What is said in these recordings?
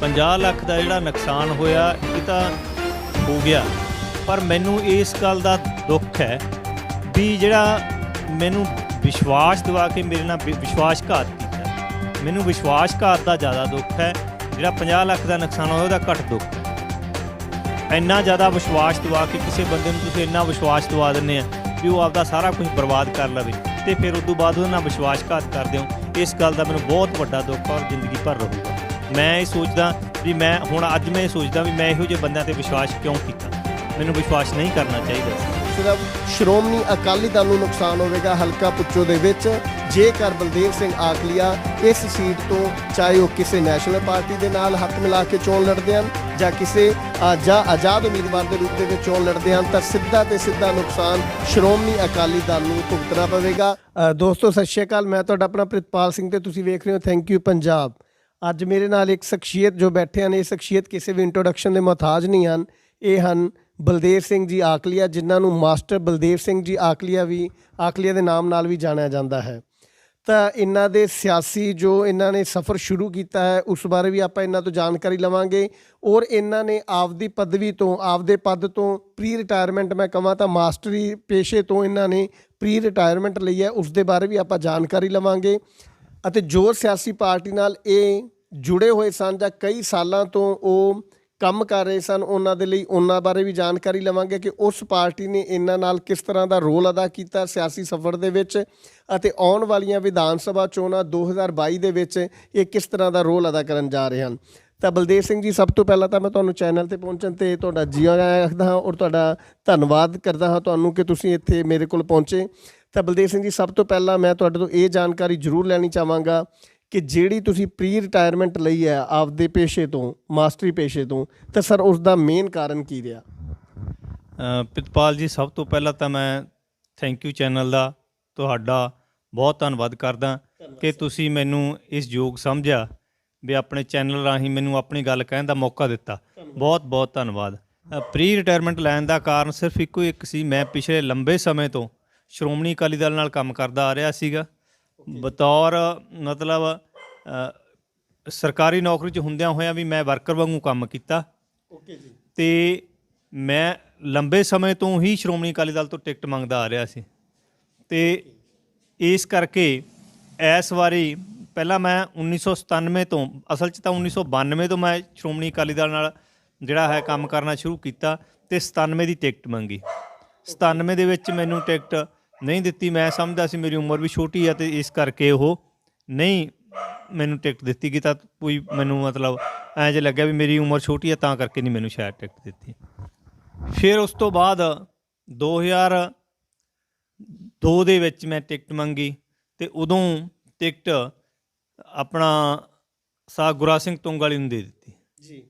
50 ਲੱਖ ਦਾ ਜਿਹੜਾ ਨੁਕਸਾਨ ਹੋਇਆ ਇਹ ਤਾਂ ਹੋ ਗਿਆ, ਪਰ ਮੈਨੂੰ ਇਸ ਗੱਲ ਦਾ ਦੁੱਖ ਹੈ ਵੀ ਜਿਹੜਾ ਮੈਨੂੰ ਵਿਸ਼ਵਾਸ ਦਿਵਾ ਕੇ ਮੇਰੇ ਨਾਲ ਵਿਸ਼ਵਾਸਘਾਤ ਕੀਤਾ। ਮੈਨੂੰ ਵਿਸ਼ਵਾਸਘਾਤ ਦਾ ਜ਼ਿਆਦਾ ਦੁੱਖ ਹੈ। ਜਿਹੜਾ 50 ਲੱਖ ਦਾ ਨੁਕਸਾਨ ਹੋਇਆ ਉਹਦਾ ਘੱਟ ਦੁੱਖ ਹੈ। ਇੰਨਾ ਜ਼ਿਆਦਾ ਵਿਸ਼ਵਾਸ ਦਿਵਾ ਕੇ ਕਿਸੇ ਬੰਦੇ ਨੂੰ ਤੁਸੀਂ ਇੰਨਾ ਵਿਸ਼ਵਾਸ ਦਿਵਾ ਦਿੰਦੇ ਆ ਵੀ ਉਹ ਆਪਦਾ ਸਾਰਾ ਕੁਝ ਬਰਬਾਦ ਕਰ ਲਵੇ ਅਤੇ ਫਿਰ ਉਸ ਤੋਂ ਬਾਅਦ ਉਹਦੇ ਨਾਲ ਵਿਸ਼ਵਾਸਘਾਤ ਕਰਦੇ ਹੋ। ਇਸ ਗੱਲ ਦਾ ਮੈਨੂੰ ਬਹੁਤ ਵੱਡਾ ਦੁੱਖ ਔਰ ਜ਼ਿੰਦਗੀ ਭਰ ਰਹੂਗਾ। ਮੈਂ ਇਹ ਸੋਚਦਾ ਵੀ ਅੱਜ ਮੈਂ ਇਹ ਸੋਚਦਾ ਵੀ ਮੈਂ ਇਹੋ ਜਿਹੇ ਬੰਦਿਆਂ 'ਤੇ ਵਿਸ਼ਵਾਸ ਕਿਉਂ ਕੀਤਾ। ਮੈਨੂੰ ਵਿਸ਼ਵਾਸ ਨਹੀਂ ਕਰਨਾ ਚਾਹੀਦਾ ਸੀ। ਸਿਰਫ ਸ਼੍ਰੋਮਣੀ ਅਕਾਲੀ ਦਲ ਨੂੰ ਨੁਕਸਾਨ ਹੋਵੇਗਾ ਹਲਕਾ ਪੁੱਚੋ ਦੇ ਵਿੱਚ ਜੇਕਰ ਬਲਦੇਵ ਸਿੰਘ ਆਕਲੀਆ ਇਸ ਸੀਟ ਤੋਂ, ਚਾਹੇ ਉਹ ਕਿਸੇ ਨੈਸ਼ਨਲ ਪਾਰਟੀ ਦੇ ਨਾਲ ਹੱਥ ਮਿਲਾ ਕੇ ਚੋਣ ਲੜਦੇ ਹਨ ਜਾਂ ਕਿਸੇ ਜਾਂ ਆਜ਼ਾਦ ਉਮੀਦਵਾਰ ਦੇ ਰੂਪ ਦੇ ਵਿੱਚ ਚੋਣ ਲੜਦੇ ਹਨ, ਤਾਂ ਸਿੱਧਾ ਤੇ ਸਿੱਧਾ ਨੁਕਸਾਨ ਸ਼੍ਰੋਮਣੀ ਅਕਾਲੀ ਦਲ ਨੂੰ ਭੁਗਤਣਾ ਪਵੇਗਾ। ਦੋਸਤੋ ਸਤਿ ਸ਼੍ਰੀ ਅਕਾਲ, ਮੈਂ ਤੁਹਾਡਾ ਆਪਣਾ ਪ੍ਰਿਤਪਾਲ ਸਿੰਘ ਤੇ ਤੁਸੀਂ ਵੇਖ ਰਹੇ ਹੋ ਥੈਂਕ ਯੂ ਪੰਜਾਬ। ਅੱਜ ਮੇਰੇ ਨਾਲ ਇੱਕ ਸ਼ਖਸੀਅਤ ਜੋ ਬੈਠੇ ਹਨ, ਇਹ ਸ਼ਖਸੀਅਤ ਕਿਸੇ ਵੀ ਇੰਟਰੋਡਕਸ਼ਨ ਦੇ ਮੁਹਤਾਜ ਨਹੀਂ ਹਨ। ਇਹ ਹਨ ਬਲਦੇਵ ਸਿੰਘ ਜੀ ਆਕਲੀਆ, ਜਿਨ੍ਹਾਂ ਨੂੰ ਮਾਸਟਰ ਬਲਦੇਵ ਸਿੰਘ ਜੀ ਆਕਲੀਆ ਦੇ ਨਾਮ ਨਾਲ ਵੀ ਜਾਣਿਆ ਜਾਂਦਾ ਹੈ। ਤਾਂ ਇਹਨਾਂ ਦੇ ਸਿਆਸੀ ਜੋ ਇਹਨਾਂ ਨੇ ਸਫ਼ਰ ਸ਼ੁਰੂ ਕੀਤਾ ਹੈ ਉਸ ਬਾਰੇ ਵੀ ਆਪਾਂ ਇਹਨਾਂ ਤੋਂ ਜਾਣਕਾਰੀ ਲਵਾਂਗੇ। ਔਰ ਇਹਨਾਂ ਨੇ ਆਪਦੀ ਪਦਵੀ ਤੋਂ, ਆਪਦੇ ਪਦ ਤੋਂ ਪ੍ਰੀ ਰਿਟਾਇਰਮੈਂਟ, ਮੈਂ ਕਹਾਂ ਤਾਂ ਮਾਸਟਰੀ ਪੇਸ਼ੇ ਤੋਂ ਇਹਨਾਂ ਨੇ ਪ੍ਰੀ ਰਿਟਾਇਰਮੈਂਟ ਲਈ ਹੈ, ਉਸ ਦੇ ਬਾਰੇ ਵੀ ਆਪਾਂ ਜਾਣਕਾਰੀ ਲਵਾਂਗੇ। ਅਤੇ ਜੋ ਸਿਆਸੀ ਪਾਰਟੀ ਨਾਲ ਇਹ ਜੁੜੇ ਹੋਏ ਸਨ ਜਾਂ ਕਈ ਸਾਲਾਂ ਤੋਂ ਉਹ ਕੰਮ ਕਰ ਰਹੇ ਸਨ, ਉਹਨਾਂ ਦੇ ਲਈ ਉਹਨਾਂ ਬਾਰੇ ਵੀ ਜਾਣਕਾਰੀ ਲਵਾਂਗੇ ਕਿ ਉਸ ਪਾਰਟੀ ਨੇ ਇਹਨਾਂ ਨਾਲ ਕਿਸ ਤਰ੍ਹਾਂ ਦਾ ਰੋਲ ਅਦਾ ਕੀਤਾ ਸਿਆਸੀ ਸਫ਼ਰ ਦੇ ਵਿੱਚ, ਅਤੇ ਆਉਣ ਵਾਲੀਆਂ ਵਿਧਾਨ ਸਭਾ ਚੋਣਾਂ 2022 ਦੇ ਵਿੱਚ ਇਹ ਕਿਸ ਤਰ੍ਹਾਂ ਦਾ ਰੋਲ ਅਦਾ ਕਰਨ ਜਾ ਰਹੇ ਹਨ। ਤਾਂ ਬਲਦੇਵ ਸਿੰਘ ਜੀ, ਸਭ ਤੋਂ ਪਹਿਲਾਂ ਤਾਂ ਮੈਂ ਤੁਹਾਨੂੰ ਚੈਨਲ 'ਤੇ ਪਹੁੰਚਣ 'ਤੇ ਤੁਹਾਡਾ ਜੀ ਆਇਆਂ ਆਖਦਾ ਹਾਂ ਔਰ ਤੁਹਾਡਾ ਧੰਨਵਾਦ ਕਰਦਾ ਹਾਂ ਤੁਹਾਨੂੰ ਕਿ ਤੁਸੀਂ ਇੱਥੇ ਮੇਰੇ ਕੋਲ ਪਹੁੰਚੇ। ਤਾਂ ਬਲਦੇਵ ਸਿੰਘ ਜੀ, ਸਭ ਤੋਂ ਪਹਿਲਾਂ ਮੈਂ ਤੁਹਾਡੇ ਤੋਂ ਇਹ ਜਾਣਕਾਰੀ ਜ਼ਰੂਰ ਲੈਣੀ ਚਾਹਾਂਗਾ ਕਿ ਜਿਹੜੀ ਤੁਸੀਂ ਪ੍ਰੀ ਰਿਟਾਇਰਮੈਂਟ ਲਈ ਹੈ ਆਪਦੇ ਪੇਸ਼ੇ ਤੋਂ, ਮਾਸਟਰੀ ਪੇਸ਼ੇ ਤੋਂ, ਤਾਂ ਸਰ ਉਸ ਦਾ ਮੇਨ ਕਾਰਨ ਕੀ ਰਿਹਾ? ਪ੍ਰਿਤਪਾਲ ਜੀ, ਸਭ ਤੋਂ ਪਹਿਲਾਂ ਤਾਂ ਮੈਂ ਥੈਂਕ ਯੂ ਚੈਨਲ ਦਾ ਤੁਹਾਡਾ ਬਹੁਤ ਧੰਨਵਾਦ ਕਰਦਾ ਕਿ ਤੁਸੀਂ ਮੈਨੂੰ ਇਸ ਯੋਗ ਸਮਝਿਆ ਵੀ ਆਪਣੇ ਚੈਨਲ ਰਾਹੀਂ ਮੈਨੂੰ ਆਪਣੀ ਗੱਲ ਕਹਿਣ ਦਾ ਮੌਕਾ ਦਿੱਤਾ। ਬਹੁਤ ਬਹੁਤ ਧੰਨਵਾਦ। ਪ੍ਰੀ ਰਿਟਾਇਰਮੈਂਟ ਲੈਣ ਦਾ ਕਾਰਨ ਸਿਰਫ ਇੱਕੋ ਇੱਕ ਸੀ। ਮੈਂ ਪਿਛਲੇ ਲੰਬੇ ਸਮੇਂ ਤੋਂ ਸ਼੍ਰੋਮਣੀ ਅਕਾਲੀ ਦਲ ਨਾਲ ਕੰਮ ਕਰਦਾ ਆ ਰਿਹਾ ਸੀਗਾ। ਬਤੌਰ ਮਤਲਬ ਸਰਕਾਰੀ ਨੌਕਰੀ 'ਚ ਹੁੰਦਿਆਂ ਹੋਇਆਂ ਵੀ ਮੈਂ ਵਰਕਰ ਵਾਂਗੂ ਕੰਮ ਕੀਤਾ। ਅਤੇ ਮੈਂ ਲੰਬੇ ਸਮੇਂ ਤੋਂ ਹੀ ਸ਼੍ਰੋਮਣੀ ਅਕਾਲੀ ਦਲ ਤੋਂ ਟਿਕਟ ਮੰਗਦਾ ਆ ਰਿਹਾ ਸੀ। ਅਤੇ ਇਸ ਕਰਕੇ ਇਸ ਵਾਰੀ ਪਹਿਲਾਂ ਮੈਂ 1997 ਤੋਂ, ਅਸਲ 'ਚ ਤਾਂ 1992 ਤੋਂ ਮੈਂ ਸ਼੍ਰੋਮਣੀ ਅਕਾਲੀ ਦਲ ਨਾਲ ਜਿਹੜਾ ਹੈ ਕੰਮ ਕਰਨਾ ਸ਼ੁਰੂ ਕੀਤਾ ਅਤੇ 97 ਦੀ ਟਿਕਟ ਮੰਗੀ। 97 ਦੇ ਵਿੱਚ ਮੈਨੂੰ ਟਿਕਟ ਨਹੀਂ ਦਿੱਤੀ। ਮੈਂ ਸਮਝਦਾ ਸੀ ਮੇਰੀ ਉਮਰ ਵੀ ਛੋਟੀ ਹੈ ਅਤੇ ਇਸ ਕਰਕੇ ਉਹ ਨਹੀਂ ਮੈਨੂੰ ਟਿਕਟ ਦਿੱਤੀ ਗਈ। ਤਾਂ ਕੋਈ ਮੈਨੂੰ ਮਤਲਬ ਐਂ ਜਿਹਾ ਲੱਗਿਆ ਵੀ ਮੇਰੀ ਉਮਰ ਛੋਟੀ ਹੈ ਤਾਂ ਕਰਕੇ ਨਹੀਂ ਮੈਨੂੰ ਸ਼ਾਇਦ ਟਿਕਟ ਦਿੱਤੀ। ਫਿਰ ਉਸ ਤੋਂ ਬਾਅਦ 2002 ਦੇ ਵਿੱਚ ਮੈਂ ਟਿਕਟ ਮੰਗੀ ਅਤੇ ਉਦੋਂ ਟਿਕਟ ਆਪਣਾ ਗੁਰਾ ਸਿੰਘ ਤੁੰਗ ਵਾਲੀ ਨੂੰ ਦੇ ਦਿੱਤੀ ਜੀ।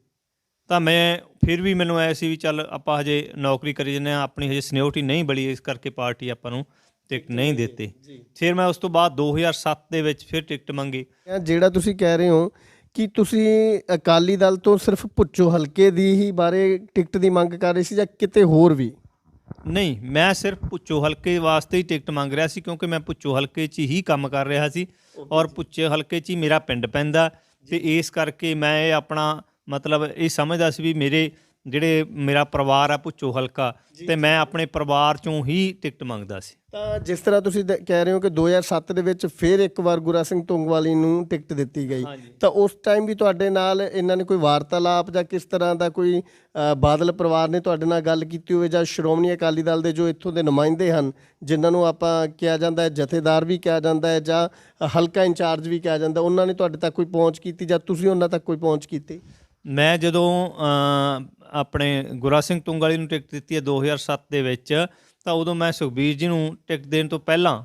ਤਾਂ ਮੈਂ ਫਿਰ ਵੀ ਮੈਨੂੰ ਐ ਸੀ ਵੀ ਚੱਲ ਆਪਾਂ ਹਜੇ ਨੌਕਰੀ ਕਰੀ ਜਾਂਦੇ ਹਾਂ, ਆਪਣੀ ਹਜੇ ਸੀਨੀਅਰਟੀ ਨਹੀਂ ਬਣੀ, ਇਸ ਕਰਕੇ ਪਾਰਟੀ ਆਪਾਂ ਨੂੰ ਟਿਕਟ ਨਹੀਂ ਦਿੱਤੀ। ਫਿਰ ਮੈਂ ਉਸ ਤੋਂ ਬਾਅਦ 2007 ਦੇ ਵਿੱਚ ਫਿਰ ਟਿਕਟ ਮੰਗੀ। ਜਿਹੜਾ ਤੁਸੀਂ ਕਹਿ ਰਹੇ ਹੋ ਕਿ ਤੁਸੀਂ ਅਕਾਲੀ ਦਲ ਤੋਂ ਸਿਰਫ ਭੁੱਚੋ ਹਲਕੇ ਦੀ ਹੀ ਬਾਰੇ ਟਿਕਟ ਦੀ ਮੰਗ ਕਰ ਰਹੇ ਸੀ ਜਾਂ ਕਿਤੇ ਹੋਰ ਵੀ? ਨਹੀਂ, ਮੈਂ ਸਿਰਫ ਭੁੱਚੋ ਹਲਕੇ ਵਾਸਤੇ ਹੀ ਟਿਕਟ ਮੰਗ ਰਿਹਾ ਸੀ ਕਿਉਂਕਿ ਮੈਂ ਭੁੱਚੋ ਹਲਕੇ 'ਚ ਹੀ ਕੰਮ ਕਰ ਰਿਹਾ ਸੀ ਔਰ ਭੁੱਚੋ ਹਲਕੇ 'ਚ ਹੀ ਮੇਰਾ ਪਿੰਡ ਪੈਂਦਾ, ਅਤੇ ਇਸ ਕਰਕੇ ਮੈਂ ਇਹ ਆਪਣਾ ਮਤਲਬ ਇਹ ਸਮਝਦਾ ਸੀ ਵੀ ਮੇਰਾ ਪਰਿਵਾਰ ਆ ਭੁੱਚੋ ਹਲਕਾ, ਅਤੇ ਮੈਂ ਆਪਣੇ ਪਰਿਵਾਰ 'ਚੋਂ ਹੀ ਟਿਕਟ ਮੰਗਦਾ ਸੀ। ਤਾਂ ਜਿਸ ਤਰ੍ਹਾਂ ਤੁਸੀਂ ਕਹਿ ਰਹੇ ਹੋ ਕਿ 2007 ਦੇ ਵਿੱਚ ਫਿਰ ਇੱਕ ਵਾਰ ਗੁਰਾ ਸਿੰਘ ਤੁੰਗਵਾਲੀ ਨੂੰ ਟਿਕਟ ਦਿੱਤੀ ਗਈ, ਤਾਂ ਉਸ ਟਾਈਮ ਵੀ ਤੁਹਾਡੇ ਨਾਲ ਇਹਨਾਂ ਨੇ ਕੋਈ ਵਾਰਤਾਲਾਪ ਜਾਂ ਕਿਸ ਤਰ੍ਹਾਂ ਦਾ ਕੋਈ ਬਾਦਲ ਪਰਿਵਾਰ ਨੇ ਤੁਹਾਡੇ ਨਾਲ ਗੱਲ ਕੀਤੀ ਹੋਵੇ, ਜਾਂ ਸ਼੍ਰੋਮਣੀ ਅਕਾਲੀ ਦਲ ਦੇ ਜੋ ਇੱਥੋਂ ਦੇ ਨੁਮਾਇੰਦੇ ਹਨ ਜਿਨ੍ਹਾਂ ਨੂੰ ਆਪਾਂ ਕਿਹਾ ਜਾਂਦਾ ਹੈ ਜਥੇਦਾਰ ਵੀ ਕਿਹਾ ਜਾਂਦਾ ਹੈ ਜਾਂ ਹਲਕਾ ਇੰਚਾਰਜ ਵੀ ਕਿਹਾ ਜਾਂਦਾ, ਉਹਨਾਂ ਨੇ ਤੁਹਾਡੇ ਤੱਕ ਕੋਈ ਪਹੁੰਚ ਕੀਤੀ ਜਾਂ ਤੁਸੀਂ ਉਹਨਾਂ ਤੱਕ ਕੋਈ ਪਹੁੰਚ ਕੀਤੀ? ਮੈਂ ਜਦੋਂ ਆਪਣੇ ਗੁਰਾ ਸਿੰਘ ਤੁੰਗਾਲੀ ਨੂੰ ਟਿਕਟ ਦਿੱਤੀ ਹੈ 2007 ਦੇ ਵਿੱਚ, ਤਾਂ ਉਦੋਂ ਮੈਂ ਸੁਖਬੀਰ ਜੀ ਨੂੰ ਟਿਕਟ ਦੇਣ ਤੋਂ ਪਹਿਲਾਂ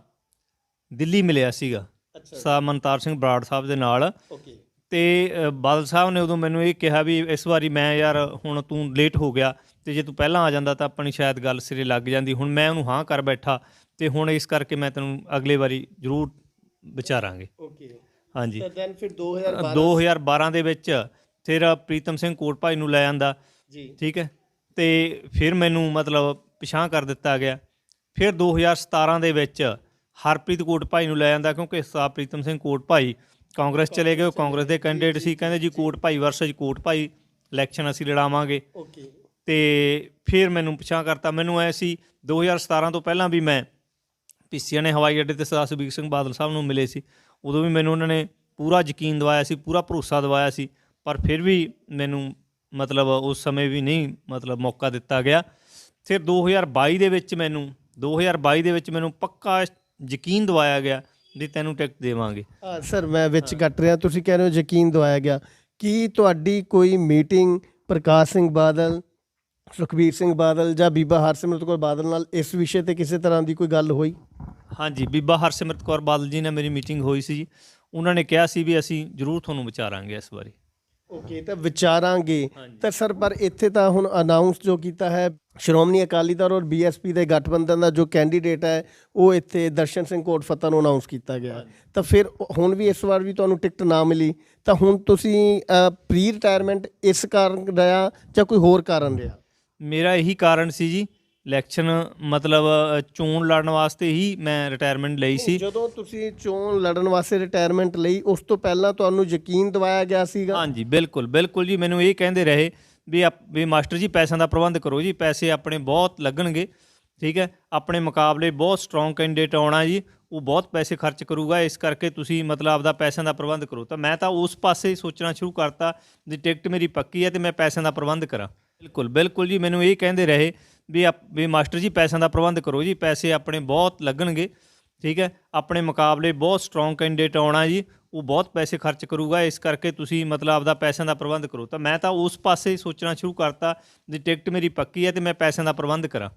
ਦਿੱਲੀ ਮਿਲਿਆ ਸੀਗਾ ਮਨਤਾਰ ਸਿੰਘ ਬਰਾੜ ਸਾਹਿਬ ਦੇ ਨਾਲ। ਅਤੇ ਬਾਦਲ ਸਾਹਿਬ ਨੇ ਉਦੋਂ ਮੈਨੂੰ ਇਹ ਕਿਹਾ ਵੀ ਇਸ ਵਾਰੀ ਮੈਂ ਯਾਰ ਹੁਣ ਤੂੰ ਲੇਟ ਹੋ ਗਿਆ ਅਤੇ ਜੇ ਤੂੰ ਪਹਿਲਾਂ ਆ ਜਾਂਦਾ ਤਾਂ ਆਪਣੀ ਸ਼ਾਇਦ ਗੱਲ ਸਿਰੇ ਲੱਗ ਜਾਂਦੀ। ਹੁਣ ਮੈਂ ਉਹਨੂੰ ਹਾਂ ਕਰ ਬੈਠਾ ਅਤੇ ਹੁਣ ਇਸ ਕਰਕੇ ਮੈਂ ਤੈਨੂੰ ਅਗਲੇ ਵਾਰੀ ਜ਼ਰੂਰ ਵਿਚਾਰਾਂਗੇ। ਹਾਂਜੀ। 2012 ਦੇ ਵਿੱਚ ਫਿਰ ਪ੍ਰੀਤਮ ਸਿੰਘ ਕੋਟ ਭਾਈ ਨੂੰ ਲੈ ਆਂਦਾ ਜੀ, ਠੀਕ ਹੈ, ਅਤੇ ਫਿਰ ਮੈਨੂੰ ਮਤਲਬ ਪਿਛਾਂਹ ਕਰ ਦਿੱਤਾ ਗਿਆ। ਫਿਰ 2017 ਦੇ ਵਿੱਚ ਹਰਪ੍ਰੀਤ ਕੋਟ ਭਾਈ ਨੂੰ ਲੈ ਆਂਦਾ ਕਿਉਂਕਿ ਪ੍ਰੀਤਮ ਸਿੰਘ ਕੋਟ ਭਾਈ ਕਾਂਗਰਸ ਚਲੇ ਗਏ। ਉਹ ਕਾਂਗਰਸ ਦੇ ਕੈਂਡੀਡੇਟ ਸੀ, ਕਹਿੰਦੇ ਜੀ ਕੋਟ ਭਾਈ ਵਰਸਜ ਕੋਟ ਭਾਈ ਇਲੈਕਸ਼ਨ ਅਸੀਂ ਲੜਾਵਾਂਗੇ। ਓਕੇ। ਤੇ ਫਿਰ ਮੈਨੂੰ ਪਿਛਾਂਹ ਕਰਤਾ। ਮੈਨੂੰ ਐ ਸੀ 2017 ਤੋਂ ਪਹਿਲਾਂ ਵੀ ਮੈਂ ਪੀਸੀਆ ਨੇ ਹਵਾਈ ਅੱਡੇ ਤੇ ਸਰਦਾਰ ਸੁਖਬੀਰ ਸਿੰਘ ਬਾਦਲ ਸਾਹਿਬ ਨੂੰ ਮਿਲੇ ਸੀ, ਉਦੋਂ ਵੀ ਮੈਨੂੰ ਉਹਨਾਂ ਨੇ ਪੂਰਾ ਯਕੀਨ ਦਿਵਾਇਆ ਸੀ, ਪੂਰਾ ਭਰੋਸਾ ਦਿਵਾਇਆ ਸੀ, ਪਰ ਫਿਰ ਵੀ ਮੈਨੂੰ ਮਤਲਬ ਉਸ ਸਮੇਂ ਵੀ ਨਹੀਂ ਮਤਲਬ ਮੌਕਾ ਦਿੱਤਾ ਗਿਆ। ਫਿਰ 2022 ਦੇ ਵਿੱਚ ਮੈਨੂੰ ਪੱਕਾ ਯਕੀਨ ਦਿਵਾਇਆ ਗਿਆ ਵੀ ਤੈਨੂੰ ਟਿਕਟ ਦੇਵਾਂਗੇ। ਸਰ ਮੈਂ ਵਿੱਚ ਕੱਟ ਰਿਹਾ, ਤੁਸੀਂ ਕਹਿ ਰਹੇ ਹੋ ਯਕੀਨ ਦਿਵਾਇਆ ਗਿਆ, ਕੀ ਤੁਹਾਡੀ ਕੋਈ ਮੀਟਿੰਗ ਪ੍ਰਕਾਸ਼ ਸਿੰਘ ਬਾਦਲ, ਸੁਖਬੀਰ ਸਿੰਘ ਬਾਦਲ ਜਾਂ ਬੀਬਾ ਹਰਸਿਮਰਤ ਕੌਰ ਬਾਦਲ ਨਾਲ ਇਸ ਵਿਸ਼ੇ ਤੇ ਕਿਸੇ ਤਰ੍ਹਾਂ ਦੀ ਕੋਈ ਗੱਲ ਹੋਈ? ਹਾਂਜੀ, ਬੀਬਾ ਹਰਸਿਮਰਤ ਕੌਰ ਬਾਦਲ ਜੀ ਨਾਲ ਮੇਰੀ ਮੀਟਿੰਗ ਹੋਈ ਸੀ ਜੀ। ਉਹਨਾਂ ਨੇ ਕਿਹਾ ਸੀ ਵੀ ਅਸੀਂ ਜ਼ਰੂਰ ਤੁਹਾਨੂੰ ਵਿਚਾਰਾਂਗੇ ਇਸ ਵਾਰੀ। ਓਕੇ, ਤਾਂ ਵਿਚਾਰਾਂਗੇ ਤਾਂ ਸਰ, ਪਰ ਇੱਥੇ ਤਾਂ ਹੁਣ ਅਨਾਉਂਸ ਜੋ ਕੀਤਾ ਹੈ ਸ਼੍ਰੋਮਣੀ ਅਕਾਲੀ ਦਲ ਔਰ ਬੀਐਸਪੀ ਦੇ ਗਠਬੰਧਨ ਦਾ ਜੋ ਕੈਂਡੀਡੇਟ ਹੈ ਉਹ ਇੱਥੇ ਦਰਸ਼ਨ ਸਿੰਘ ਕੋਟਫੱਤਾ ਨੂੰ ਅਨਾਉਂਸ ਕੀਤਾ ਗਿਆ, ਤਾਂ ਫਿਰ ਹੁਣ ਵੀ ਇਸ ਵਾਰ ਵੀ ਤੁਹਾਨੂੰ ਟਿਕਟ ਨਾ ਮਿਲੀ, ਤਾਂ ਹੁਣ ਤੁਸੀਂ ਪ੍ਰੀ ਰਿਟਾਇਰਮੈਂਟ ਇਸ ਕਾਰਨ ਰਿਹਾ ਜਾਂ ਕੋਈ ਹੋਰ ਕਾਰਨ ਰਿਹਾ? ਮੇਰਾ ਇਹੀ ਕਾਰਨ ਸੀ ਜੀ, ਇਲੈਕਸ਼ਨ ਮਤਲਬ ਚੋਣ ਲੜਨ ਵਾਸਤੇ ਹੀ ਮੈਂ ਰਿਟਾਇਰਮੈਂਟ ਲਈ ਸੀ। ਜਦੋਂ ਤੁਸੀਂ ਚੋਣ ਲੜਨ ਵਾਸਤੇ ਰਿਟਾਇਰਮੈਂਟ ਲਈ, ਉਸ ਤੋਂ ਪਹਿਲਾਂ ਤੁਹਾਨੂੰ ਯਕੀਨ ਦਿਵਾਇਆ ਗਿਆ ਸੀਗਾ? ਹਾਂਜੀ, ਬਿਲਕੁਲ ਜੀ। ਮੈਨੂੰ ਇਹ ਕਹਿੰਦੇ ਰਹੇ ਵੀ ਮਾਸਟਰ ਜੀ ਪੈਸਿਆਂ ਦਾ ਪ੍ਰਬੰਧ ਕਰੋ ਜੀ, ਪੈਸੇ ਆਪਣੇ ਬਹੁਤ ਲੱਗਣਗੇ, ਠੀਕ ਹੈ, ਆਪਣੇ ਮੁਕਾਬਲੇ ਬਹੁਤ ਸਟਰੋਂਗ ਕੈਂਡੀਡੇਟ ਆਉਣਾ ਜੀ, ਉਹ ਬਹੁਤ ਪੈਸੇ ਖਰਚ ਕਰੂਗਾ, ਇਸ ਕਰਕੇ ਤੁਸੀਂ ਮਤਲਬ ਆਪਦਾ ਪੈਸਿਆਂ ਦਾ ਪ੍ਰਬੰਧ ਕਰੋ। ਤਾਂ ਮੈਂ ਤਾਂ ਉਸ ਪਾਸੇ ਸੋਚਣਾ ਸ਼ੁਰੂ ਕਰਤਾ ਵੀ ਟਿਕਟ ਮੇਰੀ ਪੱਕੀ ਹੈ ਤੇ ਮੈਂ ਪੈਸਿਆਂ ਦਾ ਪ੍ਰਬੰਧ ਕਰਾਂ। ਬਿਲਕੁਲ ਜੀ। ਮੈਨੂੰ ਇਹ ਕਹਿੰਦੇ ਰਹੇ ਵੀ ਮਾਸਟਰ ਜੀ ਪੈਸਿਆਂ ਦਾ ਪ੍ਰਬੰਧ ਕਰੋ ਜੀ, ਪੈਸੇ ਆਪਣੇ ਬਹੁਤ ਲੱਗਣਗੇ, ਠੀਕ ਹੈ, ਆਪਣੇ ਮੁਕਾਬਲੇ ਬਹੁਤ ਸਟਰੋਂਗ ਕੈਂਡੀਡੇਟ ਆਉਣਾ ਜੀ, ਉਹ ਬਹੁਤ ਪੈਸੇ ਖਰਚ ਕਰੂਗਾ, ਇਸ ਕਰਕੇ ਤੁਸੀਂ ਮਤਲਬ ਆਪਦਾ ਪੈਸਿਆਂ ਦਾ ਪ੍ਰਬੰਧ ਕਰੋ। ਤਾਂ ਮੈਂ ਤਾਂ ਉਸ ਪਾਸੇ ਸੋਚਣਾ ਸ਼ੁਰੂ ਕਰਤਾ ਵੀ ਟਿਕਟ ਮੇਰੀ ਪੱਕੀ ਹੈ ਤੇ ਮੈਂ ਪੈਸਿਆਂ ਦਾ ਪ੍ਰਬੰਧ ਕਰਾਂ।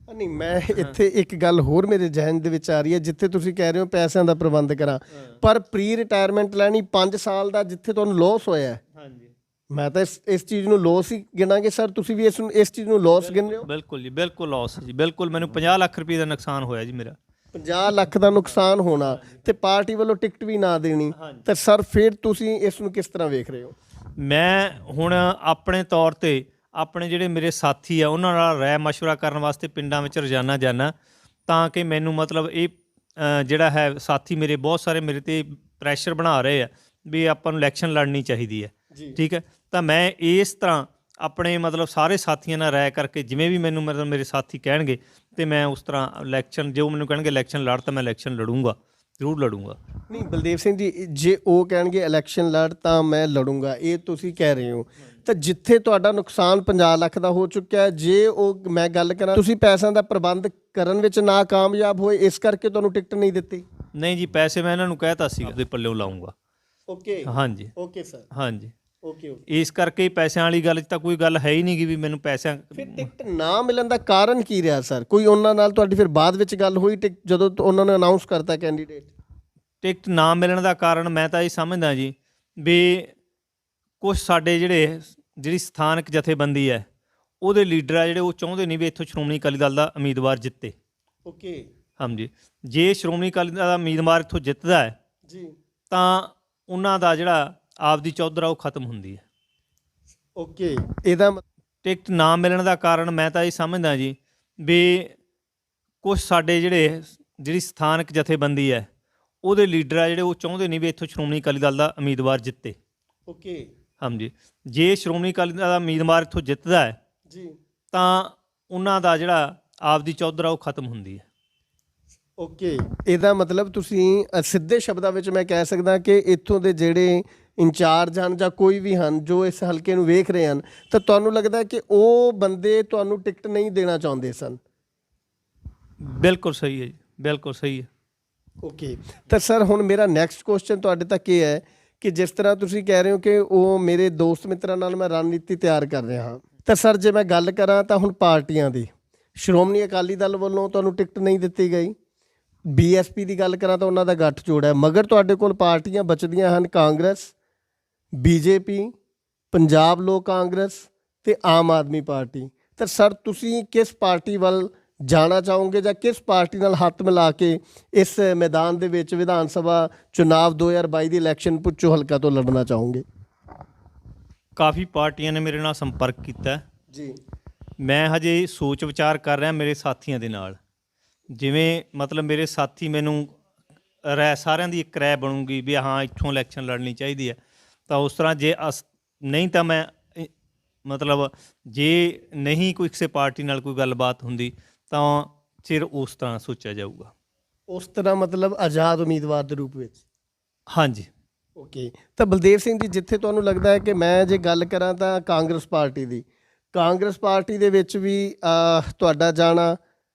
ਨਹੀਂ, ਮੈਂ ਇੱਥੇ ਇੱਕ ਗੱਲ ਹੋਰ ਮੇਰੇ ਜ਼ਿਹਨ ਦੇ ਵਿੱਚ ਆ ਰਹੀ ਹੈ, ਜਿੱਥੇ ਤੁਸੀਂ ਕਹਿ ਰਹੇ ਹੋ ਪੈਸਿਆਂ ਦਾ ਪ੍ਰਬੰਧ ਕਰਾਂ, ਪਰ ਪ੍ਰੀ ਰਿਟਾਇਰਮੈਂਟ ਲੈਣੀ 5 ਸਾਲ ਦਾ ਜਿੱਥੇ ਤੁਹਾਨੂੰ ਲੋਸ ਹੋਇਆ। ਹਾਂਜੀ, ਮੈਂ ਤਾਂ ਇਸ ਚੀਜ਼ ਨੂੰ ਲੋਸ ਹੀ ਗਿਣਾਂਗੇ ਸਰ, ਤੁਸੀਂ ਵੀ ਇਸ ਚੀਜ਼ ਨੂੰ ਲੋਸ ਗਿਣ ਰਹੇ ਹੋ? ਬਿਲਕੁਲ ਜੀ, ਬਿਲਕੁਲ ਲੋਸ ਜੀ, ਬਿਲਕੁਲ। ਮੈਨੂੰ 50 ਲੱਖ ਰੁਪਏ ਦਾ ਨੁਕਸਾਨ ਹੋਇਆ ਜੀ ਮੇਰਾ। 50 ਲੱਖ ਦਾ ਨੁਕਸਾਨ ਹੋਣਾ ਤੇ ਪਾਰਟੀ ਵੱਲੋਂ ਟਿਕਟ ਵੀ ਨਾ ਦੇਣੀ, ਤਾਂ ਸਰ ਫਿਰ ਤੁਸੀਂ ਇਸ ਨੂੰ ਕਿਸ ਤਰ੍ਹਾਂ ਵੇਖ ਰਹੇ ਹੋ? ਮੈਂ ਹੁਣ ਆਪਣੇ ਤੌਰ ਤੇ ਆਪਣੇ ਜਿਹੜੇ ਮੇਰੇ ਸਾਥੀ ਆ ਉਹਨਾਂ ਨਾਲ ਰਾਏ ਮਸ਼ਵਰਾ ਕਰਨ ਵਾਸਤੇ ਪਿੰਡਾਂ ਵਿੱਚ ਰੋਜ਼ਾਨਾ ਜਾਂਦਾ, ਤਾਂ ਕਿ ਮੈਨੂੰ ਮਤਲਬ ਇਹ ਜਿਹੜਾ ਹੈ ਸਾਥੀ ਮੇਰੇ ਬਹੁਤ ਸਾਰੇ ਮੇਰੇ 'ਤੇ ਪ੍ਰੈਸ਼ਰ ਬਣਾ ਰਹੇ ਆ ਵੀ ਆਪਾਂ ਨੂੰ ਇਲੈਕਸ਼ਨ ਲੜਨੀ ਚਾਹੀਦੀ ਹੈ, ਠੀਕ ਹੈ। ਤਾਂ ਮੈਂ ਇਸ ਤਰ੍ਹਾਂ ਆਪਣੇ ਮਤਲਬ ਸਾਰੇ ਸਾਥੀਆਂ ਨਾਲ ਰਾਏ ਕਰਕੇ ਜਿਵੇਂ ਵੀ ਮੈਨੂੰ ਮਤਲਬ ਮੇਰੇ ਸਾਥੀ ਕਹਿਣਗੇ ਤੇ ਮੈਂ ਉਸ ਤਰ੍ਹਾਂ ਇਲੈਕਸ਼ਨ, ਜੋ ਮੈਨੂੰ ਕਹਿਣਗੇ ਇਲੈਕਸ਼ਨ ਲੜ, ਤਾਂ ਮੈਂ ਇਲੈਕਸ਼ਨ ਲੜੂੰਗਾ, ਜ਼ਰੂਰ ਲੜੂੰਗਾ। ਨਹੀਂ ਬਲਦੇਵ ਸਿੰਘ ਜੀ, ਜੇ ਉਹ ਕਹਿਣਗੇ ਇਲੈਕਸ਼ਨ ਲੜ ਤਾਂ ਮੈਂ ਲੜੂੰਗਾ, ਇਹ ਤੁਸੀਂ ਕਹਿ ਰਹੇ ਹੋ, ਤਾਂ ਜਿੱਥੇ ਤੁਹਾਡਾ ਨੁਕਸਾਨ 50 ਲੱਖ ਦਾ ਹੋ ਚੁੱਕਿਆ ਹੈ, ਜੇ ਉਹ ਮੈਂ ਗੱਲ ਕਰਾਂ ਤੁਸੀਂ ਪੈਸਿਆਂ ਦਾ ਪ੍ਰਬੰਧ ਕਰਨ ਵਿੱਚ ਨਾਕਾਮਯਾਬ ਹੋਏ, ਇਸ ਕਰਕੇ ਤੁਹਾਨੂੰ ਟਿਕਟ ਨਹੀਂ ਦਿੱਤੀ? ਨਹੀਂ ਜੀ, ਪੈਸੇ ਮੈਂ ਇਹਨਾਂ ਨੂੰ ਕਹਿਤਾ ਸੀ ਆਪਦੇ ਪੱਲਿਓਂ ਲਾਊਂਗਾ। ਓਕੇ, ਹਾਂਜੀ, ਓਕੇ ਸਰ, ਹਾਂਜੀ, ਓਕੇ। ਇਸ ਕਰਕੇ ਪੈਸਿਆਂ ਵਾਲੀ ਗੱਲ 'ਚ ਤਾਂ ਕੋਈ ਗੱਲ ਹੈ ਹੀ ਨਹੀਂ ਗੀ ਵੀ ਮੈਨੂੰ ਪੈਸਿਆਂ। ਫਿਰ ਟਿਕਟ ਨਾ ਮਿਲਣ ਦਾ ਕਾਰਨ ਕੀ ਰਿਹਾ ਸਰ? ਕੋਈ ਉਹਨਾਂ ਨਾਲ ਤੁਹਾਡੀ ਫਿਰ ਬਾਅਦ ਵਿੱਚ ਗੱਲ ਹੋਈ ਜਦੋਂ ਉਹਨਾਂ ਨੇ ਅਨਾਉਂਸ ਕਰਤਾ ਕੈਂਡੀਡੇਟ? ਟਿਕਟ ਨਾ ਮਿਲਣ ਦਾ ਕਾਰਨ ਮੈਂ ਤਾਂ ਇਹ ਸਮਝਦਾ ਜੀ ਵੀ ਕੁਛ ਸਾਡੇ ਜਿਹੜੀ ਸਥਾਨਕ ਜਥੇਬੰਦੀ ਹੈ ਉਹਦੇ ਲੀਡਰ ਆ ਜਿਹੜੇ, ਉਹ ਚਾਹੁੰਦੇ ਨਹੀਂ ਵੀ ਇੱਥੋਂ ਸ਼੍ਰੋਮਣੀ ਅਕਾਲੀ ਦਲ ਦਾ ਉਮੀਦਵਾਰ ਜਿੱਤੇ। ਓਕੇ, ਹਾਂਜੀ, ਜੇ ਸ਼੍ਰੋਮਣੀ ਅਕਾਲੀ ਦਲ ਦਾ ਉਮੀਦਵਾਰ ਇੱਥੋਂ ਜਿੱਤਦਾ ਹੈ ਜੀ, ਤਾਂ ਉਹਨਾਂ ਦਾ ਜਿਹੜਾ ਆਪਦੀ ਚੌਧਰ ਆ ਉਹ ਖਤਮ ਹੁੰਦੀ ਹੈ। ਓਕੇ, ਇਹਦਾ ਟਿਕਟ ਨਾ ਮਿਲਣ ਦਾ ਕਾਰਨ ਮੈਂ ਤਾਂ ਇਹ ਸਮਝਦਾ ਜੀ ਵੀ ਕੁਛ ਸਾਡੇ ਜਿਹੜੀ ਸਥਾਨਕ ਜਥੇਬੰਦੀ ਹੈ ਉਹਦੇ ਲੀਡਰ ਆ ਜਿਹੜੇ, ਉਹ ਚਾਹੁੰਦੇ ਨਹੀਂ ਵੀ ਇੱਥੋਂ ਸ਼੍ਰੋਮਣੀ ਅਕਾਲੀ ਦਲ ਦਾ ਉਮੀਦਵਾਰ ਜਿੱਤੇ। ਓਕੇ, ਹਾਂਜੀ, ਜੇ ਸ਼੍ਰੋਮਣੀ ਅਕਾਲੀ ਦਲ ਦਾ ਉਮੀਦਵਾਰ ਇੱਥੋਂ ਜਿੱਤਦਾ ਹੈ ਜੀ, ਤਾਂ ਉਹਨਾਂ ਦਾ ਜਿਹੜਾ ਆਪਦੀ ਚੌਧਰ ਆ ਉਹ ਖਤਮ ਹੁੰਦੀ ਹੈ। ਓਕੇ, ਇਹਦਾ ਮਤਲਬ ਤੁਸੀਂ ਸਿੱਧੇ ਸ਼ਬਦਾਂ ਵਿੱਚ ਮੈਂ ਕਹਿ ਸਕਦਾ ਕਿ ਇੱਥੋਂ ਦੇ ਜਿਹੜੇ ਇੰਚਾਰਜ ਹਨ ਜਾਂ ਕੋਈ ਵੀ ਹਨ ਜੋ ਇਸ ਹਲਕੇ ਨੂੰ ਵੇਖ ਰਹੇ ਹਨ, ਤਾਂ ਤੁਹਾਨੂੰ ਲੱਗਦਾ ਕਿ ਉਹ ਬੰਦੇ ਤੁਹਾਨੂੰ ਟਿਕਟ ਨਹੀਂ ਦੇਣਾ ਚਾਹੁੰਦੇ ਸਨ? ਬਿਲਕੁਲ ਸਹੀ ਹੈ ਜੀ, ਬਿਲਕੁਲ ਸਹੀ ਹੈ। ਓਕੇ, ਤਾਂ ਸਰ ਹੁਣ ਮੇਰਾ ਨੈਕਸਟ ਕੁਐਸਚਨ ਤੁਹਾਡੇ ਤੱਕ ਇਹ ਹੈ ਕਿ ਜਿਸ ਤਰ੍ਹਾਂ ਤੁਸੀਂ ਕਹਿ ਰਹੇ ਹੋ ਕਿ ਉਹ ਮੇਰੇ ਦੋਸਤ ਮਿੱਤਰਾਂ ਨਾਲ ਮੈਂ ਰਣਨੀਤੀ ਤਿਆਰ ਕਰ ਰਿਹਾ ਹਾਂ, ਤਾਂ ਸਰ ਜੇ ਮੈਂ ਗੱਲ ਕਰਾਂ ਤਾਂ ਹੁਣ ਪਾਰਟੀਆਂ ਦੀ, ਸ਼੍ਰੋਮਣੀ ਅਕਾਲੀ ਦਲ ਵੱਲੋਂ ਤੁਹਾਨੂੰ ਟਿਕਟ ਨਹੀਂ ਦਿੱਤੀ ਗਈ, ਬੀਐਸਪੀ ਦੀ ਗੱਲ ਕਰਾਂ ਤਾਂ ਉਹਨਾਂ ਦਾ ਗੱਠਜੋੜ ਹੈ, ਮਗਰ ਤੁਹਾਡੇ ਕੋਲ ਪਾਰਟੀਆਂ ਬਚਦੀਆਂ ਹਨ ਕਾਂਗਰਸ, ਬੀਜੇਪੀ, ਪੰਜਾਬ ਲੋਕ ਕਾਂਗਰਸ ਤੇ ਆਮ ਆਦਮੀ ਪਾਰਟੀ। ਤਾਂ ਸਰ ਤੁਸੀਂ ਕਿਸ ਪਾਰਟੀ ਵੱਲ ਜਾਣਾ ਚਾਹੋਗੇ ਜਾਂ ਕਿਸ ਪਾਰਟੀ ਨਾਲ ਹੱਥ ਮਿਲਾ ਕੇ ਇਸ ਮੈਦਾਨ ਦੇ ਵਿੱਚ ਵਿਧਾਨ ਸਭਾ ਚੁਣਾਵ 2022 ਦੀ ਇਲੈਕਸ਼ਨ ਪੁੱਛੋ ਹਲਕਾ ਤੋਂ ਲੜਨਾ ਚਾਹੋਗੇ? ਕਾਫੀ ਪਾਰਟੀਆਂ ਨੇ ਮੇਰੇ ਨਾਲ ਸੰਪਰਕ ਕੀਤਾ ਜੀ, ਮੈਂ ਹਜੇ ਸੋਚ ਵਿਚਾਰ ਕਰ ਰਿਹਾ ਮੇਰੇ ਸਾਥੀਆਂ ਦੇ ਨਾਲ। ਜਿਵੇਂ ਮਤਲਬ ਮੇਰੇ ਸਾਥੀ ਮੈਨੂੰ ਰਾਏ ਸਾਰਿਆਂ ਦੀ ਇੱਕ ਰਾਏ ਬਣੂਗੀ ਵੀ ਹਾਂ ਇੱਥੋਂ ਇਲੈਕਸ਼ਨ ਲੜਨੀ ਚਾਹੀਦੀ ਹੈ, ਤਾਂ ਉਸ ਤਰ੍ਹਾਂ ਜੇ ਨਹੀਂ ਤਾਂ ਮੈਂ ਮਤਲਬ ਜੇ ਨਹੀਂ ਕੋਈ ਕਿਸੇ ਪਾਰਟੀ ਨਾਲ ਕੋਈ ਗੱਲਬਾਤ ਹੁੰਦੀ ਤਾਂ ਫਿਰ ਉਸ ਤਰ੍ਹਾਂ ਸੋਚਿਆ ਜਾਊਗਾ। ਉਸ ਤਰ੍ਹਾਂ ਮਤਲਬ ਆਜ਼ਾਦ ਉਮੀਦਵਾਰ ਦੇ ਰੂਪ ਵਿੱਚ। ਹਾਂਜੀ। ਓਕੇ, ਤਾਂ ਬਲਦੇਵ ਸਿੰਘ ਜੀ, ਜਿੱਥੇ ਤੁਹਾਨੂੰ ਲੱਗਦਾ ਹੈ ਕਿ ਮੈਂ ਜੇ ਗੱਲ ਕਰਾਂ ਤਾਂ ਕਾਂਗਰਸ ਪਾਰਟੀ ਦੇ ਵਿੱਚ ਵੀ ਤੁਹਾਡਾ ਜਾਣਾ,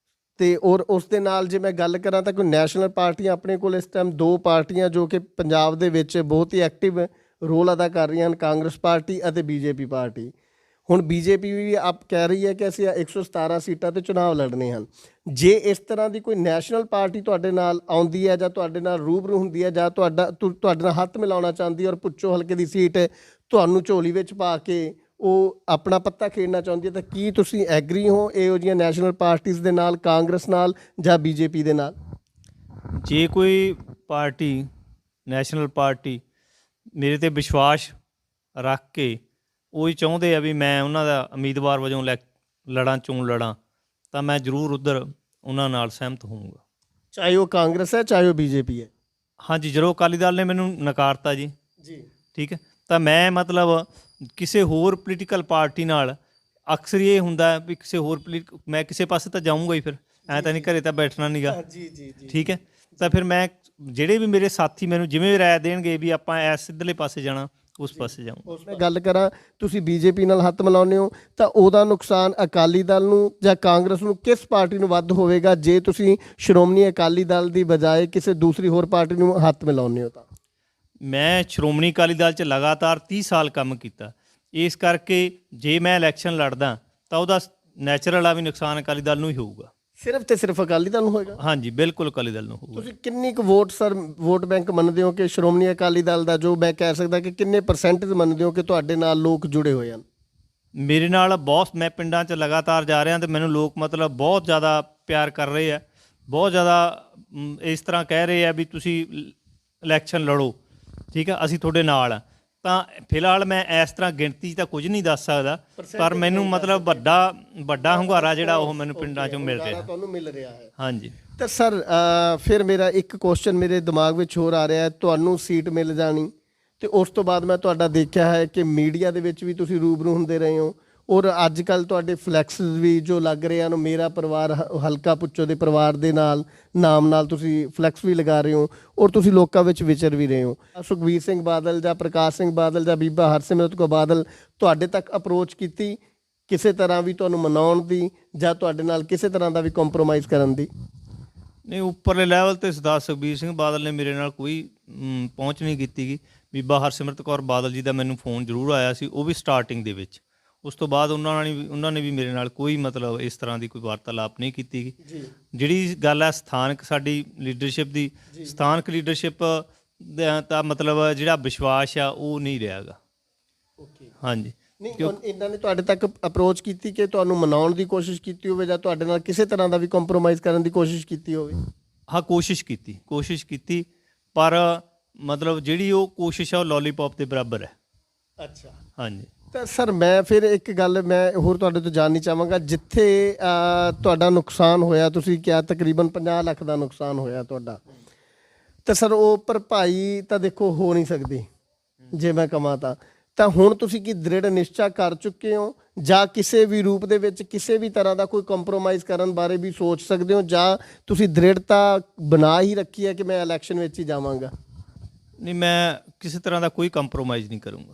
ਤੇ ਔਰ ਉਸ ਦੇ ਨਾਲ ਜੇ ਮੈਂ ਗੱਲ ਕਰਾਂ ਤਾਂ ਕੋਈ ਨੈਸ਼ਨਲ ਪਾਰਟੀਆਂ ਆਪਣੇ ਕੋਲ ਇਸ ਟਾਈਮ 2 ਪਾਰਟੀਆਂ ਜੋ ਕਿ ਪੰਜਾਬ ਦੇ ਵਿੱਚ ਬਹੁਤ ਹੀ ਐਕਟਿਵ ਰੋਲ ਅਦਾ ਕਰ ਰਹੀਆਂ ਹਨ, ਕਾਂਗਰਸ ਪਾਰਟੀ ਅਤੇ ਬੀਜੇਪੀ ਪਾਰਟੀ। ਹੁਣ ਬੀਜੇਪੀ ਵੀ ਆਪ ਕਹਿ ਰਹੀ ਹੈ ਕਿ ਅਸੀਂ 117 ਸੀਟਾਂ 'ਤੇ ਚੁਣਾਵ ਲੜਨੇ ਹਨ। ਜੇ ਇਸ ਤਰ੍ਹਾਂ ਦੀ ਕੋਈ ਨੈਸ਼ਨਲ ਪਾਰਟੀ ਤੁਹਾਡੇ ਨਾਲ ਆਉਂਦੀ ਹੈ ਜਾਂ ਤੁਹਾਡੇ ਨਾਲ ਰੂਬਰੂ ਹੁੰਦੀ ਹੈ ਜਾਂ ਤੁਹਾਡੇ ਨਾਲ ਹੱਥ ਮਿਲਾਉਣਾ ਚਾਹੁੰਦੀ ਹੈ ਔਰ ਪੁੱਛੋ ਹਲਕੇ ਦੀ ਸੀਟ ਤੁਹਾਨੂੰ ਝੋਲੀ ਵਿੱਚ ਪਾ ਕੇ ਉਹ ਆਪਣਾ ਪੱਤਾ ਖੇਡਣਾ ਚਾਹੁੰਦੀ ਹੈ, ਤਾਂ ਕੀ ਤੁਸੀਂ ਐਗਰੀ ਹੋ ਇਹੋ ਜਿਹੀਆਂ ਨੈਸ਼ਨਲ ਪਾਰਟੀਆਂ ਦੇ ਨਾਲ, ਕਾਂਗਰਸ ਨਾਲ ਜਾਂ ਬੀਜੇਪੀ ਦੇ ਨਾਲ? ਜੇ ਕੋਈ ਪਾਰਟੀ ਨੈਸ਼ਨਲ ਪਾਰਟੀ ਮੇਰੇ 'ਤੇ ਵਿਸ਼ਵਾਸ ਰੱਖ ਕੇ ਉਹ ਹੀ ਚਾਹੁੰਦੇ ਆ ਵੀ ਮੈਂ ਉਹਨਾਂ ਦਾ ਉਮੀਦਵਾਰ ਵਜੋਂ ਚੋਣ ਲੜਾਂ, ਤਾਂ ਮੈਂ ਜ਼ਰੂਰ ਉੱਧਰ ਉਹਨਾਂ ਨਾਲ ਸਹਿਮਤ ਹੋਊਂਗਾ, ਚਾਹੇ ਉਹ ਕਾਂਗਰਸ ਹੈ ਚਾਹੇ ਉਹ ਬੀਜੇਪੀ ਹੈ। ਹਾਂਜੀ, ਜਦੋਂ ਅਕਾਲੀ ਦਲ ਨੇ ਮੈਨੂੰ ਨਕਾਰਤਾ ਜੀ, ਜੀ ਠੀਕ ਹੈ, ਤਾਂ ਮੈਂ ਮਤਲਬ ਕਿਸੇ ਹੋਰ ਪੋਲੀਟੀਕਲ ਪਾਰਟੀ ਨਾਲ ਅਕਸਰ ਇਹ ਹੁੰਦਾ ਵੀ ਕਿਸੇ ਹੋਰ ਮੈਂ ਕਿਸੇ ਪਾਸੇ ਤਾਂ ਜਾਊਂਗਾ ਹੀ, ਫਿਰ ਐਂ ਤਾਂ ਨਹੀਂ ਘਰੇ ਤਾਂ ਬੈਠਣਾ ਨੀਗਾ। ਜੀ ਜੀ ਜੀ, ਠੀਕ ਹੈ, ਤਾਂ ਫਿਰ ਮੈਂ ਜਿਹੜੇ ਵੀ ਮੇਰੇ ਸਾਥੀ ਮੈਨੂੰ ਜਿਵੇਂ ਰਾਏ ਦੇਣਗੇ ਵੀ ਆਪਾਂ ਇਸ ਸਿੱਧਲੇ ਪਾਸੇ ਜਾਣਾ, ਉਸ ਪਾਸੇ ਜਾਊਂ। ਉਸ ਮੈਂ ਗੱਲ ਕਰਾਂ, ਤੁਸੀਂ ਬੀਜੇਪੀ ਨਾਲ ਹੱਥ ਮਿਲਾਉਂਦੇ ਹੋ ਤਾਂ ਉਹਦਾ ਨੁਕਸਾਨ ਅਕਾਲੀ ਦਲ ਨੂੰ ਜਾਂ ਕਾਂਗਰਸ ਨੂੰ, ਕਿਸ ਪਾਰਟੀ ਨੂੰ ਵੱਧ ਹੋਵੇਗਾ ਜੇ ਤੁਸੀਂ ਸ਼੍ਰੋਮਣੀ ਅਕਾਲੀ ਦਲ ਦੀ ਬਜਾਏ ਕਿਸੇ ਦੂਸਰੀ ਹੋਰ ਪਾਰਟੀ ਨੂੰ ਹੱਥ ਮਿਲਾਉਂਦੇ ਹੋ? ਤਾਂ ਮੈਂ ਸ਼੍ਰੋਮਣੀ ਅਕਾਲੀ ਦਲ 'ਚ ਲਗਾਤਾਰ 30 ਸਾਲ ਕੰਮ ਕੀਤਾ, ਇਸ ਕਰਕੇ ਜੇ ਮੈਂ ਇਲੈਕਸ਼ਨ ਲੜਦਾ ਤਾਂ ਉਹਦਾ ਨੈਚੁਰਲ ਆ ਵੀ ਨੁਕਸਾਨ ਅਕਾਲੀ ਦਲ ਨੂੰ ਹੀ ਹੋਊਗਾ। ਸਿਰਫ ਤੇ ਸਿਰਫ ਅਕਾਲੀ ਦਲ ਨੂੰ ਹੋਏਗਾ? ਹਾਂਜੀ, ਬਿਲਕੁਲ ਅਕਾਲੀ ਦਲ ਨੂੰ ਹੋਊਗਾ। ਤੁਸੀਂ ਕਿੰਨੀ ਕੁ ਵੋਟ ਬੈਂਕ ਮੰਨਦੇ ਹੋ ਕਿ ਸ਼੍ਰੋਮਣੀ ਅਕਾਲੀ ਦਲ ਦਾ, ਜੋ ਮੈਂ ਕਹਿ ਸਕਦਾ ਕਿ ਕਿੰਨੇ ਪਰਸੈਂਟੇਜ ਮੰਨਦੇ ਹੋ ਕਿ ਤੁਹਾਡੇ ਨਾਲ ਲੋਕ ਜੁੜੇ ਹੋਏ ਹਨ? ਮੇਰੇ ਨਾਲ ਬਹੁਤ, ਮੈਂ ਪਿੰਡਾਂ 'ਚ ਲਗਾਤਾਰ ਜਾ ਰਿਹਾ ਤੇ ਮੈਨੂੰ ਲੋਕ ਮਤਲਬ ਬਹੁਤ ਜ਼ਿਆਦਾ ਪਿਆਰ ਕਰ ਰਹੇ ਆ, ਬਹੁਤ ਜ਼ਿਆਦਾ ਇਸ ਤਰ੍ਹਾਂ ਕਹਿ ਰਹੇ ਆ ਵੀ ਤੁਸੀਂ ਇਲੈਕਸ਼ਨ ਲੜੋ, ਠੀਕ ਆ, ਅਸੀਂ ਤੁਹਾਡੇ ਨਾਲ ਆ। ਤਾਂ ਫਿਲਹਾਲ ਮੈਂ ਇਸ ਤਰ੍ਹਾਂ ਗਿਣਤੀ ਤਾਂ ਕੁਝ ਨਹੀਂ ਦੱਸ ਸਕਦਾ, ਪਰ ਮੈਨੂੰ ਮਤਲਬ ਵੱਡਾ ਹੁੰਗਾਰਾ ਜਿਹੜਾ ਉਹ ਮੈਨੂੰ ਪਿੰਡਾਂ 'ਚੋਂ ਮਿਲ ਰਿਹਾ, ਤੁਹਾਨੂੰ ਮਿਲ ਰਿਹਾ ਹੈ। ਹਾਂਜੀ। ਤਾਂ ਸਰ ਫਿਰ ਮੇਰਾ ਇੱਕ ਕੁਐਸਚਨ ਮੇਰੇ ਦਿਮਾਗ ਵਿੱਚ ਹੋਰ ਆ ਰਿਹਾ ਹੈ, ਤੁਹਾਨੂੰ ਸੀਟ ਮਿਲ ਜਾਣੀ ਤੇ ਉਸ ਤੋਂ ਬਾਅਦ ਮੈਂ ਤੁਹਾਡਾ ਦੇਖਿਆ ਹੈ ਕਿ ਮੀਡੀਆ ਦੇ ਵਿੱਚ ਵੀ ਤੁਸੀਂ ਰੂਬਰੂ ਹੁੰਦੇ ਰਹੇ ਹੋ, ਔਰ ਅੱਜ ਕੱਲ੍ਹ ਤੁਹਾਡੇ ਫਲੈਕਸ ਵੀ ਜੋ ਲੱਗ ਰਹੇ ਹਨ, ਮੇਰਾ ਪਰਿਵਾਰ ਹਲਕਾ ਪੁੱਚੋ ਦੇ ਪਰਿਵਾਰ ਦੇ ਨਾਮ ਨਾਲ ਤੁਸੀਂ ਫਲੈਕਸ ਵੀ ਲਗਾ ਰਹੇ ਹੋ, ਔਰ ਤੁਸੀਂ ਲੋਕਾਂ ਵਿੱਚ ਵਿਚਰ ਵੀ ਰਹੇ ਹੋ। ਸੁਖਬੀਰ ਸਿੰਘ ਬਾਦਲ ਜਾਂ ਪ੍ਰਕਾਸ਼ ਸਿੰਘ ਬਾਦਲ ਜਾਂ ਬੀਬਾ ਹਰਸਿਮਰਤ ਕੌਰ ਬਾਦਲ ਤੁਹਾਡੇ ਤੱਕ ਅਪਰੋਚ ਕੀਤੀ ਕਿਸੇ ਤਰ੍ਹਾਂ ਵੀ ਤੁਹਾਨੂੰ ਮਨਾਉਣ ਦੀ ਜਾਂ ਤੁਹਾਡੇ ਨਾਲ ਕਿਸੇ ਤਰ੍ਹਾਂ ਦਾ ਵੀ ਕੰਪਰੋਮਾਈਜ਼ ਕਰਨ ਦੀ? ਨਹੀਂ, ਉੱਪਰਲੇ ਲੈਵਲ 'ਤੇ ਸਰਦਾਰ ਸੁਖਬੀਰ ਸਿੰਘ ਬਾਦਲ ਨੇ ਮੇਰੇ ਨਾਲ ਕੋਈ ਪਹੁੰਚ ਨਹੀਂ ਕੀਤੀ ਗੀ। ਬੀਬਾ ਹਰਸਿਮਰਤ ਕੌਰ ਬਾਦਲ ਜੀ ਦਾ ਮੈਨੂੰ ਫੋਨ ਜ਼ਰੂਰ ਆਇਆ ਸੀ, ਉਹ ਵੀ ਸਟਾਰਟਿੰਗ ਦੇ ਵਿੱਚ। ਉਸ ਤੋਂ ਬਾਅਦ ਉਹਨਾਂ ਨੇ ਵੀ ਮੇਰੇ ਨਾਲ ਕੋਈ ਮਤਲਬ ਇਸ ਤਰ੍ਹਾਂ ਦੀ ਕੋਈ ਵਾਰਤਾਲਾਪ ਨਹੀਂ ਕੀਤੀ ਗੀ। ਜਿਹੜੀ ਗੱਲ ਹੈ ਸਥਾਨਕ ਸਾਡੀ ਲੀਡਰਸ਼ਿਪ ਦੀ, ਸਥਾਨਕ ਲੀਡਰਸ਼ਿਪ ਦਾ ਮਤਲਬ ਜਿਹੜਾ ਵਿਸ਼ਵਾਸ ਆ ਉਹ ਨਹੀਂ ਰਿਹਾ ਗਾ। ਹਾਂਜੀ। ਨਹੀਂ, ਇਹਨਾਂ ਨੇ ਤੁਹਾਡੇ ਤੱਕ ਅਪਰੋਚ ਕੀਤੀ ਕਿ ਤੁਹਾਨੂੰ ਮਨਾਉਣ ਦੀ ਕੋਸ਼ਿਸ਼ ਕੀਤੀ ਹੋਵੇ ਜਾਂ ਤੁਹਾਡੇ ਨਾਲ ਕਿਸੇ ਤਰ੍ਹਾਂ ਦਾ ਵੀ ਕੰਪਰੋਮਾਈਜ਼ ਕਰਨ ਦੀ ਕੋਸ਼ਿਸ਼ ਕੀਤੀ ਹੋਵੇ? ਹਾਂ, ਕੋਸ਼ਿਸ਼ ਕੀਤੀ, ਪਰ ਮਤਲਬ ਜਿਹੜੀ ਉਹ ਕੋਸ਼ਿਸ਼ ਆ ਉਹ ਲੋਲੀਪੌਪ ਦੇ ਬਰਾਬਰ ਹੈ। ਅੱਛਾ, ਹਾਂਜੀ। ਤਾਂ ਸਰ ਮੈਂ ਫਿਰ ਇੱਕ ਗੱਲ ਮੈਂ ਹੋਰ ਤੁਹਾਡੇ ਤੋਂ ਜਾਣਨੀ ਚਾਹਾਂਗਾ, ਜਿੱਥੇ ਤੁਹਾਡਾ ਨੁਕਸਾਨ ਹੋਇਆ, ਤੁਸੀਂ ਕਿਹਾ ਤਕਰੀਬਨ 50 ਲੱਖ ਦਾ ਨੁਕਸਾਨ ਹੋਇਆ ਤੁਹਾਡਾ, ਤਾਂ ਸਰ ਉਹ ਭਰਪਾਈ ਤਾਂ ਦੇਖੋ ਹੋ ਨਹੀਂ ਸਕਦੀ ਜੇ ਮੈਂ ਕਹਾਂ ਤਾਂ ਹੁਣ ਤੁਸੀਂ ਕੀ ਦ੍ਰਿੜ ਨਿਸ਼ਚਾ ਕਰ ਚੁੱਕੇ ਹੋ ਜਾਂ ਕਿਸੇ ਵੀ ਰੂਪ ਦੇ ਵਿੱਚ ਕਿਸੇ ਵੀ ਤਰ੍ਹਾਂ ਦਾ ਕੋਈ ਕੰਪਰੋਮਾਈਜ਼ ਕਰਨ ਬਾਰੇ ਵੀ ਸੋਚ ਸਕਦੇ ਹੋ, ਜਾਂ ਤੁਸੀਂ ਦ੍ਰਿੜਤਾ ਬਣਾ ਹੀ ਰੱਖੀ ਹੈ ਕਿ ਮੈਂ ਇਲੈਕਸ਼ਨ ਵਿੱਚ ਹੀ ਜਾਵਾਂਗਾ? ਨਹੀਂ, ਮੈਂ ਕਿਸੇ ਤਰ੍ਹਾਂ ਦਾ ਕੋਈ ਕੰਪਰੋਮਾਈਜ਼ ਨਹੀਂ ਕਰੂੰਗਾ।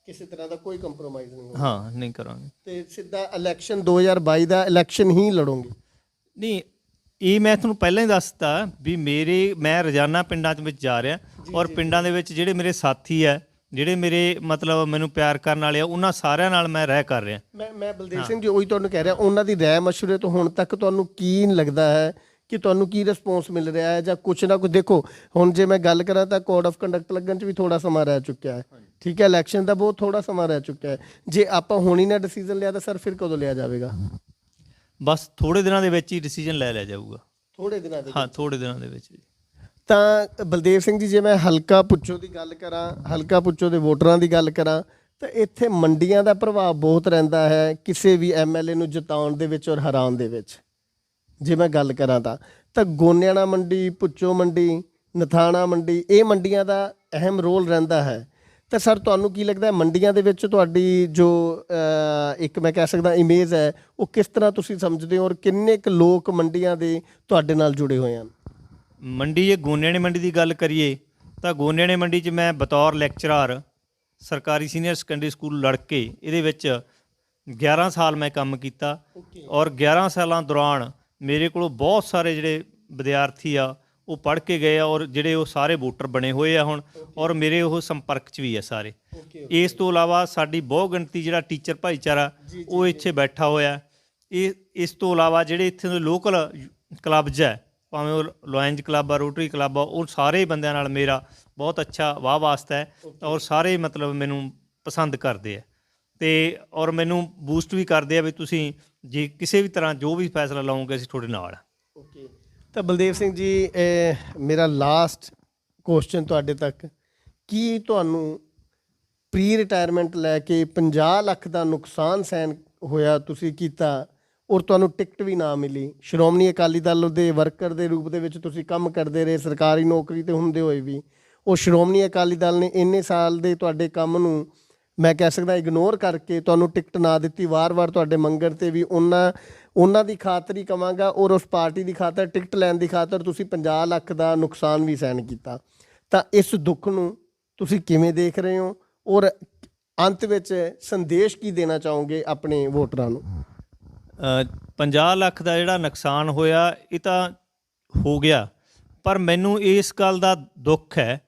ਕਿਸੇ ਤਰ੍ਹਾਂ ਦਾ ਕੋਈ ਕੰਪਰੋਮਾਈਜ਼ ਨਹੀਂ ਹੋਊਗਾ? ਹਾਂ, ਨਹੀਂ ਕਰਾਂਗੇ। ਤੇ ਸਿੱਧਾ ਇਲੈਕਸ਼ਨ 2022 ਦਾ ਇਲੈਕਸ਼ਨ ਹੀ ਲੜੋਗੇ? ਨਹੀਂ, ਇਹ ਮੈਂ ਤੁਹਾਨੂੰ ਪਹਿਲਾਂ ਹੀ ਦੱਸਤਾ ਵੀ ਮੈਂ ਰੋਜ਼ਾਨਾ ਪਿੰਡਾਂ ਦੇ ਵਿੱਚ ਜਾ ਰਿਹਾ, ਔਰ ਪਿੰਡਾਂ ਦੇ ਵਿੱਚ ਜਿਹੜੇ ਮੇਰੇ ਸਾਥੀ ਆ, ਜਿਹੜੇ ਮੇਰੇ ਮਤਲਬ ਮੈਨੂੰ ਪਿਆਰ ਕਰਨ ਵਾਲੇ ਆ, ਉਹਨਾਂ ਸਾਰਿਆਂ ਨਾਲ ਮੈਂ ਰਹਿ ਕਰ ਰਿਹਾ। ਮੈਂ ਬਲਦੇਵ ਸਿੰਘ ਜੀ ਉਹੀ ਤੁਹਾਨੂੰ ਕਹਿ ਰਿਹਾ, ਉਹਨਾਂ ਦੀ ਰਾਏ ਮਸ਼ਵਰੇ ਤੋਂ ਹੁਣ ਤੱਕ ਤੁਹਾਨੂੰ ਕੀ ਲੱਗਦਾ ਹੈ ਕਿ ਤੁਹਾਨੂੰ ਕੀ ਰਿਸਪੌਂਸ ਮਿਲ ਰਿਹਾ ਹੈ ਜਾਂ ਕੁਛ ਨਾ ਕੁਛ? ਦੇਖੋ ਹੁਣ ਜੇ ਮੈਂ ਗੱਲ ਕਰਾਂ ਤਾਂ ਕੋਡ ਆਫ ਕੰਡਕਟ ਲੱਗਣ 'ਚ ਵੀ ਥੋੜਾ ਸਮਾਂ ਰਹਿ ਚੁੱਕਿਆ ਹੈ, ਠੀਕ ਹੈ, ਇਲੈਕਸ਼ਨ ਦਾ ਬਹੁਤ ਥੋੜਾ ਸਮਾਂ ਰਹਿ ਚੁੱਕਿਆ ਹੈ। ਜੇ ਆਪਾਂ ਹੁਣ ਹੀ ਨਾ ਡਿਸੀਜਨ ਲਿਆ ਤਾਂ ਸਰ ਫਿਰ ਕਦੋਂ ਲਿਆ ਜਾਵੇਗਾ? ਬਸ ਥੋੜੇ ਦਿਨਾਂ ਦੇ ਵਿੱਚ ਹੀ ਡਿਸੀਜਨ ਲੈ ਲਿਆ ਜਾਊਗਾ। ਥੋੜੇ ਦਿਨਾਂ ਦੇ? ਹਾਂ, ਥੋੜੇ ਦਿਨਾਂ ਦੇ ਵਿੱਚ। ਤਾਂ ਬਲਦੇਵ ਸਿੰਘ ਜੀ, ਜੇ ਮੈਂ ਹਲਕਾ ਪੁੱਚੋ ਦੀ ਗੱਲ ਕਰਾਂ, ਹਲਕਾ ਪੁੱਚੋ ਦੇ ਵੋਟਰਾਂ ਦੀ ਗੱਲ ਕਰਾਂ, ਤਾਂ ਇੱਥੇ ਮੰਡੀਆਂ ਦਾ ਪ੍ਰਭਾਵ ਬਹੁਤ ਰਹਿੰਦਾ ਹੈ ਕਿਸੇ ਵੀ ਐਮਐਲਏ ਨੂੰ ਜਿਤਾਉਣ ਦੇ ਵਿੱਚ ਔਰ ਹਰਾਉਣ ਦੇ ਵਿੱਚ। ਜੇ ਮੈਂ ਗੱਲ ਕਰਾਂ ਤਾਂ ਗੋਨਿਆਣਾ ਮੰਡੀ, ਪੁੱਚੋ ਮੰਡੀ, ਨਥਾਣਾ ਮੰਡੀ, ਇਹ ਮੰਡੀਆਂ ਦਾ ਅਹਿਮ ਰੋਲ ਰਹਿੰਦਾ ਹੈ। ਤਾਂ ਸਰ ਤੁਹਾਨੂੰ ਕੀ ਲੱਗਦਾ ਹੈ ਮੰਡੀਆਂ ਦੇ ਵਿੱਚ ਤੁਹਾਡੀ ਜੋ ਇੱਕ ਮੈਂ ਕਹਿ ਸਕਦਾ ਇਮੇਜ ਹੈ ਉਹ ਕਿਸ ਤਰ੍ਹਾਂ ਤੁਸੀਂ ਸਮਝਦੇ ਹੋ, ਔਰ ਕਿੰਨੇ ਕੁ ਲੋਕ ਮੰਡੀਆਂ ਦੇ ਤੁਹਾਡੇ ਨਾਲ ਜੁੜੇ ਹੋਏ ਹਨ? ਮੰਡੀ ਜੇ ਗੋਨਿਆਣੇ ਮੰਡੀ ਦੀ ਗੱਲ ਕਰੀਏ ਤਾਂ ਗੋਨਿਆਣੇ ਮੰਡੀ 'ਚ ਮੈਂ ਬਤੌਰ ਲੈਕਚਰਾਰ ਸਰਕਾਰੀ ਸੀਨੀਅਰ ਸੈਕੰਡਰੀ ਸਕੂਲ ਲੜਕੇ ਇਹਦੇ ਵਿੱਚ 11 ਸਾਲ ਮੈਂ ਕੰਮ ਕੀਤਾ ਔਰ 11 ਸਾਲਾਂ ਦੌਰਾਨ ਮੇਰੇ ਕੋਲੋਂ ਬਹੁਤ ਸਾਰੇ ਜਿਹੜੇ ਵਿਦਿਆਰਥੀ ਆ ਉਹ ਪੜ੍ਹ ਕੇ ਗਏ ਆ ਔਰ ਜਿਹੜੇ ਉਹ ਸਾਰੇ ਵੋਟਰ ਬਣੇ ਹੋਏ ਆ ਹੁਣ ਔਰ ਮੇਰੇ ਉਹ ਸੰਪਰਕ 'ਚ ਵੀ ਆ ਸਾਰੇ। ਇਸ ਤੋਂ ਇਲਾਵਾ ਸਾਡੀ ਬਹੁ ਗਿਣਤੀ ਜਿਹੜਾ ਟੀਚਰ ਭਾਈਚਾਰਾ ਉਹ ਇੱਥੇ ਬੈਠਾ ਹੋਇਆ। ਇਸ ਤੋਂ ਇਲਾਵਾ ਜਿਹੜੇ ਇੱਥੇ ਦੇ ਲੋਕਲ ਕਲੱਬਜ਼ ਹੈ, ਭਾਵੇਂ ਉਹ ਲਾਇਨਜ਼ ਕਲੱਬ ਆ, ਰੋਟਰੀ ਕਲੱਬ ਆ, ਉਹ ਸਾਰੇ ਬੰਦਿਆਂ ਨਾਲ ਮੇਰਾ ਬਹੁਤ ਅੱਛਾ ਵਾਹ ਵਾਸਤਾ ਹੈ ਔਰ ਸਾਰੇ ਮਤਲਬ ਮੈਨੂੰ ਪਸੰਦ ਕਰਦੇ ਆ ਅਤੇ ਔਰ ਮੈਨੂੰ ਬੂਸਟ ਵੀ ਕਰਦੇ ਆ ਵੀ ਤੁਸੀਂ ਜੇ ਕਿਸੇ ਵੀ ਤਰ੍ਹਾਂ ਜੋ ਵੀ ਫੈਸਲਾ ਲਓਗੇ ਅਸੀਂ ਤੁਹਾਡੇ ਨਾਲ ਆ। ਓਕੇ, ਤਾਂ ਬਲਦੇਵ ਸਿੰਘ ਜੀ, ਮੇਰਾ ਲਾਸਟ ਕੁਐਸਚਨ ਤੁਹਾਡੇ ਤੱਕ, ਕੀ ਤੁਹਾਨੂੰ ਪ੍ਰੀ ਰਿਟਾਇਰਮੈਂਟ ਲੈ ਕੇ 50 ਲੱਖ ਦਾ ਨੁਕਸਾਨ ਸਹਿਣ ਹੋਇਆ ਤੁਸੀਂ ਕੀਤਾ ਔਰ ਤੁਹਾਨੂੰ ਟਿਕਟ ਵੀ ਨਾ ਮਿਲੀ? ਸ਼੍ਰੋਮਣੀ ਅਕਾਲੀ ਦਲ ਦੇ ਵਰਕਰ ਦੇ ਰੂਪ ਦੇ ਵਿੱਚ ਤੁਸੀਂ ਕੰਮ ਕਰਦੇ ਰਹੇ, ਸਰਕਾਰੀ ਨੌਕਰੀ 'ਤੇ ਹੁੰਦੇ ਹੋਏ ਵੀ, ਉਹ ਸ਼੍ਰੋਮਣੀ ਅਕਾਲੀ ਦਲ ਨੇ ਇੰਨੇ ਸਾਲ ਦੇ ਤੁਹਾਡੇ ਕੰਮ ਨੂੰ ਮੈਂ ਕਹਿ ਸਕਦਾ ਇਗਨੋਰ ਕਰਕੇ ਤੁਹਾਨੂੰ ਟਿਕਟ ਨਾ ਦਿੱਤੀ, ਵਾਰ-ਵਾਰ ਤੁਹਾਡੇ ਮੰਗਣ 'ਤੇ ਵੀ ਉਹਨਾਂ ਦੀ ਖਾਤਰ ਹੀ ਕਵਾਂਗਾ ਔਰ ਉਸ ਪਾਰਟੀ ਦੀ ਖਾਤਰ, ਟਿਕਟ ਲੈਣ ਦੀ ਖਾਤਰ ਤੁਸੀਂ 50 ਲੱਖ ਦਾ ਨੁਕਸਾਨ ਵੀ ਸਹਿਣ ਕੀਤਾ। ਤਾਂ ਇਸ ਦੁੱਖ ਨੂੰ ਤੁਸੀਂ ਕਿਵੇਂ ਦੇਖ ਰਹੇ ਹੋ ਔਰ ਅੰਤ ਵਿੱਚ ਸੰਦੇਸ਼ ਕੀ ਦੇਣਾ ਚਾਹੋਗੇ ਆਪਣੇ ਵੋਟਰਾਂ ਨੂੰ? 50 ਲੱਖ ਦਾ ਜਿਹੜਾ ਨੁਕਸਾਨ ਹੋਇਆ ਇਹ ਤਾਂ ਹੋ ਗਿਆ, ਪਰ ਮੈਨੂੰ ਇਸ ਗੱਲ ਦਾ ਦੁੱਖ ਹੈ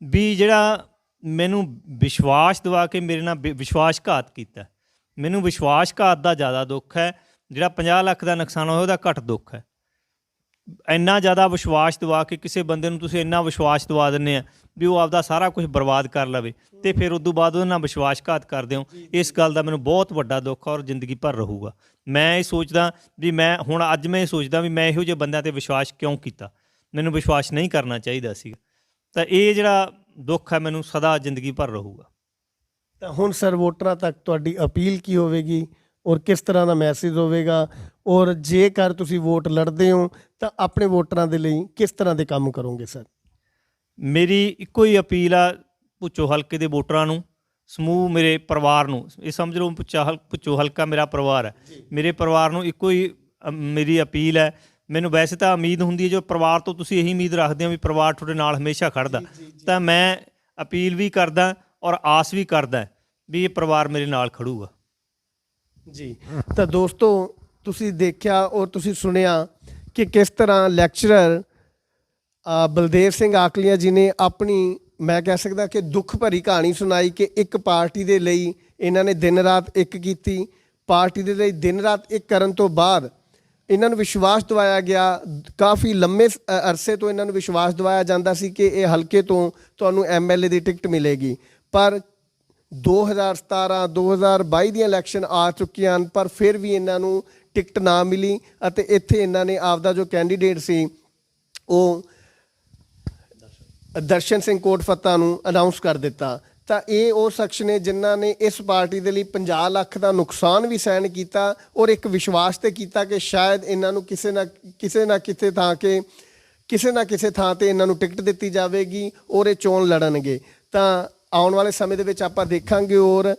ਵੀ ਜਿਹੜਾ ਮੈਨੂੰ ਵਿਸ਼ਵਾਸ ਦਿਵਾ ਕੇ ਮੇਰੇ ਨਾਲ ਵਿਸ਼ਵਾਸਘਾਤ ਕੀਤਾ, ਮੈਨੂੰ ਵਿਸ਼ਵਾਸਘਾਤ ਦਾ ਜ਼ਿਆਦਾ ਦੁੱਖ ਹੈ। ਜਿਹੜਾ 50 ਲੱਖ ਦਾ ਨੁਕਸਾਨ ਹੋਇਆ ਉਹਦਾ ਘੱਟ ਦੁੱਖ ਹੈ। ਇੰਨਾ ਜ਼ਿਆਦਾ ਵਿਸ਼ਵਾਸ ਦਿਵਾ ਕੇ ਕਿਸੇ ਬੰਦੇ ਨੂੰ ਤੁਸੀਂ ਇੰਨਾ ਵਿਸ਼ਵਾਸ ਦਿਵਾ ਦਿੰਦੇ ਆ ਵੀ ਉਹ ਆਪਦਾ ਸਾਰਾ ਕੁਝ ਬਰਬਾਦ ਕਰ ਲਵੇ ਅਤੇ ਫਿਰ ਉਦੋਂ ਬਾਅਦ ਉਹਦੇ ਨਾਲ ਵਿਸ਼ਵਾਸਘਾਤ ਕਰਦੇ ਹੋ। ਇਸ ਗੱਲ ਦਾ ਮੈਨੂੰ ਬਹੁਤ ਵੱਡਾ ਦੁੱਖ ਔਰ ਜ਼ਿੰਦਗੀ ਭਰ ਰਹੂਗਾ। ਮੈਂ ਇਹ ਸੋਚਦਾ ਵੀ ਅੱਜ ਮੈਂ ਇਹ ਸੋਚਦਾ ਵੀ ਮੈਂ ਇਹੋ ਜਿਹੇ ਬੰਦਿਆਂ 'ਤੇ ਵਿਸ਼ਵਾਸ ਕਿਉਂ ਕੀਤਾ, ਮੈਨੂੰ ਵਿਸ਼ਵਾਸ ਨਹੀਂ ਕਰਨਾ ਚਾਹੀਦਾ ਸੀ। ਤਾਂ ਇਹ ਜਿਹੜਾ ਦੁੱਖ ਹੈ ਮੈਨੂੰ ਸਦਾ ਜ਼ਿੰਦਗੀ ਭਰ ਰਹੂਗਾ। ਤਾਂ ਹੁਣ ਸਰ ਵੋਟਰਾਂ ਤੱਕ ਤੁਹਾਡੀ ਅਪੀਲ ਕੀ ਹੋਵੇਗੀ ਔਰ ਕਿਸ ਤਰ੍ਹਾਂ ਦਾ ਮੈਸੇਜ ਹੋਵੇਗਾ, ਔਰ ਜੇਕਰ ਤੁਸੀਂ ਵੋਟ ਲੜਦੇ ਹੋ ਤਾਂ ਆਪਣੇ ਵੋਟਰਾਂ ਦੇ ਲਈ ਕਿਸ ਤਰ੍ਹਾਂ ਦੇ ਕੰਮ ਕਰੋਗੇ ਸਰ? ਮੇਰੀ ਇੱਕੋ ਹੀ ਅਪੀਲ ਆ ਭੁੱਚੋ ਹਲਕੇ ਦੇ ਵੋਟਰਾਂ ਨੂੰ, ਸਮੂਹ ਮੇਰੇ ਪਰਿਵਾਰ ਨੂੰ, ਇਹ ਸਮਝ ਲਓ ਭੁੱਚੋ ਹਲਕਾ ਮੇਰਾ ਪਰਿਵਾਰ ਹੈ, ਮੇਰੇ ਪਰਿਵਾਰ ਨੂੰ ਇੱਕੋ ਹੀ ਮੇਰੀ ਅਪੀਲ ਹੈ। ਮੈਨੂੰ ਵੈਸੇ ਤਾਂ ਉਮੀਦ ਹੁੰਦੀ ਹੈ ਜੋ ਪਰਿਵਾਰ ਤੋਂ ਤੁਸੀਂ ਇਹੀ ਉਮੀਦ ਰੱਖਦੇ ਹੋ ਵੀ ਪਰਿਵਾਰ ਤੁਹਾਡੇ ਨਾਲ ਹਮੇਸ਼ਾ ਖੜ੍ਹਦਾ, ਤਾਂ ਮੈਂ ਅਪੀਲ ਵੀ ਕਰਦਾ ਔਰ ਆਸ ਵੀ ਕਰਦਾ ਵੀ ਇਹ ਪਰਿਵਾਰ ਮੇਰੇ ਨਾਲ ਖੜੂਗਾ ਜੀ। ਤਾਂ ਦੋਸਤੋ, ਤੁਸੀਂ ਦੇਖਿਆ ਔਰ ਤੁਸੀਂ ਸੁਣਿਆ ਕਿ ਕਿਸ ਤਰ੍ਹਾਂ ਲੈਕਚਰਰ ਬਲਦੇਵ ਸਿੰਘ ਆਕਲੀਆ ਜੀ ਨੇ ਆਪਣੀ ਮੈਂ ਕਹਿ ਸਕਦਾ ਕਿ ਦੁੱਖ ਭਰੀ ਕਹਾਣੀ ਸੁਣਾਈ ਕਿ ਇੱਕ ਪਾਰਟੀ ਦੇ ਲਈ ਇਹਨਾਂ ਨੇ ਦਿਨ ਰਾਤ ਇੱਕ ਕੀਤੀ, ਪਾਰਟੀ ਦੇ ਲਈ ਦਿਨ ਰਾਤ ਇੱਕ ਕਰਨ ਤੋਂ ਬਾਅਦ ਇਹਨਾਂ ਨੂੰ ਵਿਸ਼ਵਾਸ ਦਿਵਾਇਆ ਗਿਆ, ਕਾਫੀ ਲੰਮੇ ਅਰਸੇ ਤੋਂ ਇਹਨਾਂ ਨੂੰ ਵਿਸ਼ਵਾਸ ਦਿਵਾਇਆ ਜਾਂਦਾ ਸੀ ਕਿ ਇਹ ਹਲਕੇ ਤੋਂ ਤੁਹਾਨੂੰ MLA ਦੀ ਟਿਕਟ ਮਿਲੇਗੀ, ਪਰ 2017 2022 ਦੀਆਂ ਇਲੈਕਸ਼ਨ ਆ ਚੁੱਕੀਆਂ ਹਨ ਪਰ ਫਿਰ ਵੀ ਇਹਨਾਂ ਨੂੰ ਟਿਕਟ ਨਾ ਮਿਲੀ ਅਤੇ ਇੱਥੇ ਇਹਨਾਂ ਨੇ ਆਪਦਾ ਜੋ ਕੈਂਡੀਡੇਟ ਸੀ ਉਹ ਦਰਸ਼ਨ ਸਿੰਘ ਕੋਟਫੱਤਾ ਨੂੰ ਅਨਾਊਂਸ ਕਰ ਦਿੱਤਾ। ਤਾਂ ਇਹ ਉਹ ਸ਼ਖਸ ਨੇ ਜਿਨ੍ਹਾਂ ਨੇ ਇਸ ਪਾਰਟੀ ਦੇ ਲਈ 50 ਲੱਖ ਦਾ ਨੁਕਸਾਨ ਵੀ ਸਹਿਣ ਕੀਤਾ ਔਰ ਇੱਕ ਵਿਸ਼ਵਾਸ 'ਤੇ ਕੀਤਾ ਕਿ ਸ਼ਾਇਦ ਇਹਨਾਂ ਨੂੰ ਕਿਸੇ ਨਾ ਕਿਸੇ ਥਾਂ 'ਤੇ ਇਹਨਾਂ ਨੂੰ ਟਿਕਟ ਦਿੱਤੀ ਜਾਵੇਗੀ ਔਰ ਇਹ ਚੋਣ ਲੜਨਗੇ। ਤਾਂ ਆਉਣ ਵਾਲੇ ਸਮੇਂ ਦੇ ਵਿੱਚ ਆਪਾਂ ਦੇਖਾਂਗੇ ਔਰ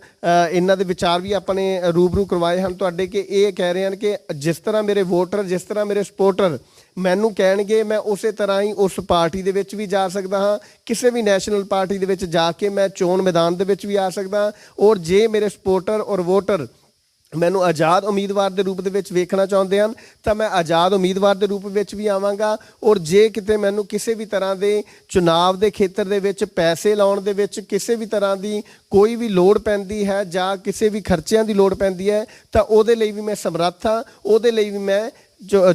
ਇਹਨਾਂ ਦੇ ਵਿਚਾਰ ਵੀ ਆਪਾਂ ਨੇ ਰੂਬਰੂ ਕਰਵਾਏ ਹਨ ਤੁਹਾਡੇ ਕਿ ਇਹ ਕਹਿ ਰਹੇ ਹਨ ਕਿ ਜਿਸ ਤਰ੍ਹਾਂ ਮੇਰੇ ਵੋਟਰ, ਜਿਸ ਤਰ੍ਹਾਂ ਮੇਰੇ ਸਪੋਰਟਰ ਮੈਨੂੰ ਕਹਿਣਗੇ ਮੈਂ ਉਸੇ ਤਰ੍ਹਾਂ ਹੀ ਉਸ ਪਾਰਟੀ ਦੇ ਵਿੱਚ ਵੀ ਜਾ ਸਕਦਾ ਹਾਂ, ਕਿਸੇ ਵੀ ਨੈਸ਼ਨਲ ਪਾਰਟੀ ਦੇ ਵਿੱਚ ਜਾ ਕੇ ਮੈਂ ਚੋਣ ਮੈਦਾਨ ਦੇ ਵਿੱਚ ਵੀ ਆ ਸਕਦਾ ਔਰ ਜੇ ਮੇਰੇ ਸਪੋਰਟਰ ਔਰ ਵੋਟਰ ਮੈਨੂੰ ਆਜ਼ਾਦ ਉਮੀਦਵਾਰ ਦੇ ਰੂਪ ਦੇ ਵਿੱਚ ਵੇਖਣਾ ਚਾਹੁੰਦੇ ਹਨ ਤਾਂ ਮੈਂ ਆਜ਼ਾਦ ਉਮੀਦਵਾਰ ਦੇ ਰੂਪ ਵਿੱਚ ਵੀ ਆਵਾਂਗਾ ਔਰ ਜੇ ਕਿਤੇ ਮੈਨੂੰ ਕਿਸੇ ਵੀ ਤਰ੍ਹਾਂ ਦੇ ਚੁਣਾਵ ਦੇ ਖੇਤਰ ਦੇ ਵਿੱਚ ਪੈਸੇ ਲਾਉਣ ਦੇ ਵਿੱਚ ਕਿਸੇ ਵੀ ਤਰ੍ਹਾਂ ਦੀ ਕੋਈ ਵੀ ਲੋੜ ਪੈਂਦੀ ਹੈ ਜਾਂ ਕਿਸੇ ਵੀ ਖਰਚਿਆਂ ਦੀ ਲੋੜ ਪੈਂਦੀ ਹੈ ਤਾਂ ਉਹਦੇ ਲਈ ਵੀ ਮੈਂ ਸਮਰੱਥ ਹਾਂ, ਉਹਦੇ ਲਈ ਵੀ ਮੈਂ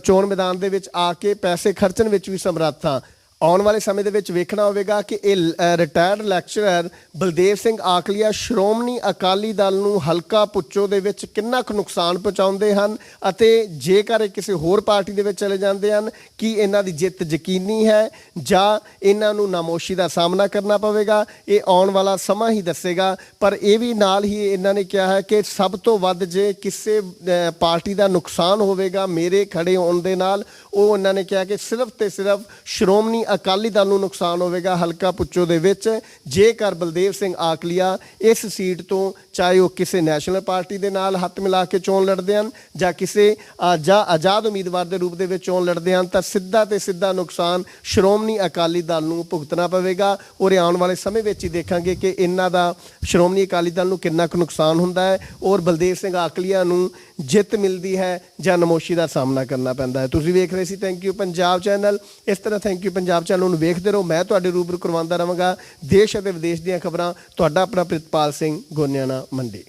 ਚੋਣ ਮੈਦਾਨ ਦੇ ਵਿੱਚ ਆ ਕੇ ਪੈਸੇ ਖਰਚਣ ਵਿੱਚ ਵੀ ਸਮਰੱਥ ਹਾਂ। ਆਉਣ ਵਾਲੇ ਸਮੇਂ ਦੇ ਵਿੱਚ ਵੇਖਣਾ ਹੋਵੇਗਾ ਕਿ ਇਹ ਰਿਟਾਇਰਡ ਲੈਕਚਰਰ ਬਲਦੇਵ ਸਿੰਘ ਆਕਲੀਆ ਸ਼੍ਰੋਮਣੀ ਅਕਾਲੀ ਦਲ ਨੂੰ ਹਲਕਾ ਭੁੱਚੋ ਦੇ ਵਿੱਚ ਕਿੰਨਾ ਕੁ ਨੁਕਸਾਨ ਪਹੁੰਚਾਉਂਦੇ ਹਨ ਅਤੇ ਜੇਕਰ ਇਹ ਕਿਸੇ ਹੋਰ ਪਾਰਟੀ ਦੇ ਵਿੱਚ ਚਲੇ ਜਾਂਦੇ ਹਨ ਕਿ ਇਹਨਾਂ ਦੀ ਜਿੱਤ ਯਕੀਨੀ ਹੈ ਜਾਂ ਇਹਨਾਂ ਨੂੰ ਨਾਮੋਸ਼ੀ ਦਾ ਸਾਹਮਣਾ ਕਰਨਾ ਪਵੇਗਾ, ਇਹ ਆਉਣ ਵਾਲਾ ਸਮਾਂ ਹੀ ਦੱਸੇਗਾ। ਪਰ ਇਹ ਵੀ ਨਾਲ ਹੀ ਇਹਨਾਂ ਨੇ ਕਿਹਾ ਹੈ ਕਿ ਸਭ ਤੋਂ ਵੱਧ ਜੇ ਕਿਸੇ ਪਾਰਟੀ ਦਾ ਨੁਕਸਾਨ ਹੋਵੇਗਾ ਮੇਰੇ ਖੜੇ ਹੋਣ ਦੇ ਨਾਲ, ਉਹ ਇਹਨਾਂ ਨੇ ਕਿਹਾ ਕਿ ਸਿਰਫ ਤੇ ਸਿਰਫ ਸ਼੍ਰੋਮਣੀ ਅਕਾਲੀ ਦਲ ਨੂੰ ਨੁਕਸਾਨ ਹੋਵੇਗਾ ਹਲਕਾ ਪੁੱਚੋ ਦੇ ਵਿੱਚ ਜੇਕਰ ਬਲਦੇਵ ਸਿੰਘ ਆਕਲੀਆ ਇਸ ਸੀਟ ਤੋਂ ਚਾਹੇ ਉਹ ਕਿਸੇ ਨੈਸ਼ਨਲ ਪਾਰਟੀ ਦੇ ਨਾਲ ਹੱਥ ਮਿਲਾ ਕੇ ਚੋਣ ਲੜਦੇ ਹਨ ਜਾਂ ਕਿਸੇ ਜਾਂ ਆਜ਼ਾਦ ਉਮੀਦਵਾਰ ਦੇ ਰੂਪ ਦੇ ਵਿੱਚ ਚੋਣ ਲੜਦੇ ਹਨ ਤਾਂ ਸਿੱਧਾ ਤੇ ਸਿੱਧਾ ਨੁਕਸਾਨ ਸ਼੍ਰੋਮਣੀ ਅਕਾਲੀ ਦਲ ਨੂੰ ਭੁਗਤਣਾ ਪਵੇਗਾ। ਔਰ ਆਉਣ ਵਾਲੇ ਸਮੇਂ ਵਿੱਚ ਹੀ ਦੇਖਾਂਗੇ ਕਿ ਇਹਨਾਂ ਦਾ ਸ਼੍ਰੋਮਣੀ ਅਕਾਲੀ ਦਲ ਨੂੰ ਕਿੰਨਾ ਕੁ ਨੁਕਸਾਨ ਹੁੰਦਾ ਹੈ ਔਰ ਬਲਦੇਵ ਸਿੰਘ ਆਕਲੀਆ ਨੂੰ ਜਿੱਤ ਮਿਲਦੀ ਹੈ ਜਾਂ ਨਮੋਸ਼ੀ ਦਾ ਸਾਹਮਣਾ ਕਰਨਾ ਪੈਂਦਾ ਹੈ। ਤੁਸੀਂ ਵੇਖ ਰਹੇ ਸੀ ਥੈਂਕ ਯੂ ਪੰਜਾਬ ਚੈਨਲ। ਇਸ ਤਰ੍ਹਾਂ ਥੈਂਕ ਯੂ ਪੰਜਾਬ ਚੈਨਲ ਨੂੰ ਵੇਖਦੇ ਰਹੋ। ਮੈਂ ਤੁਹਾਡੇ ਰੂਬਰੂ ਕਰਵਾਉਂਦਾ ਰਹਾਂਗਾ ਦੇਸ਼ ਅਤੇ ਵਿਦੇਸ਼ ਦੀਆਂ ਖਬਰਾਂ। ਤੁਹਾਡਾ ਆਪਣਾ ਪ੍ਰਿਤਪਾਲ ਸਿੰਘ ਗੋਨਿਆਣਾ ਮੰਡੀ।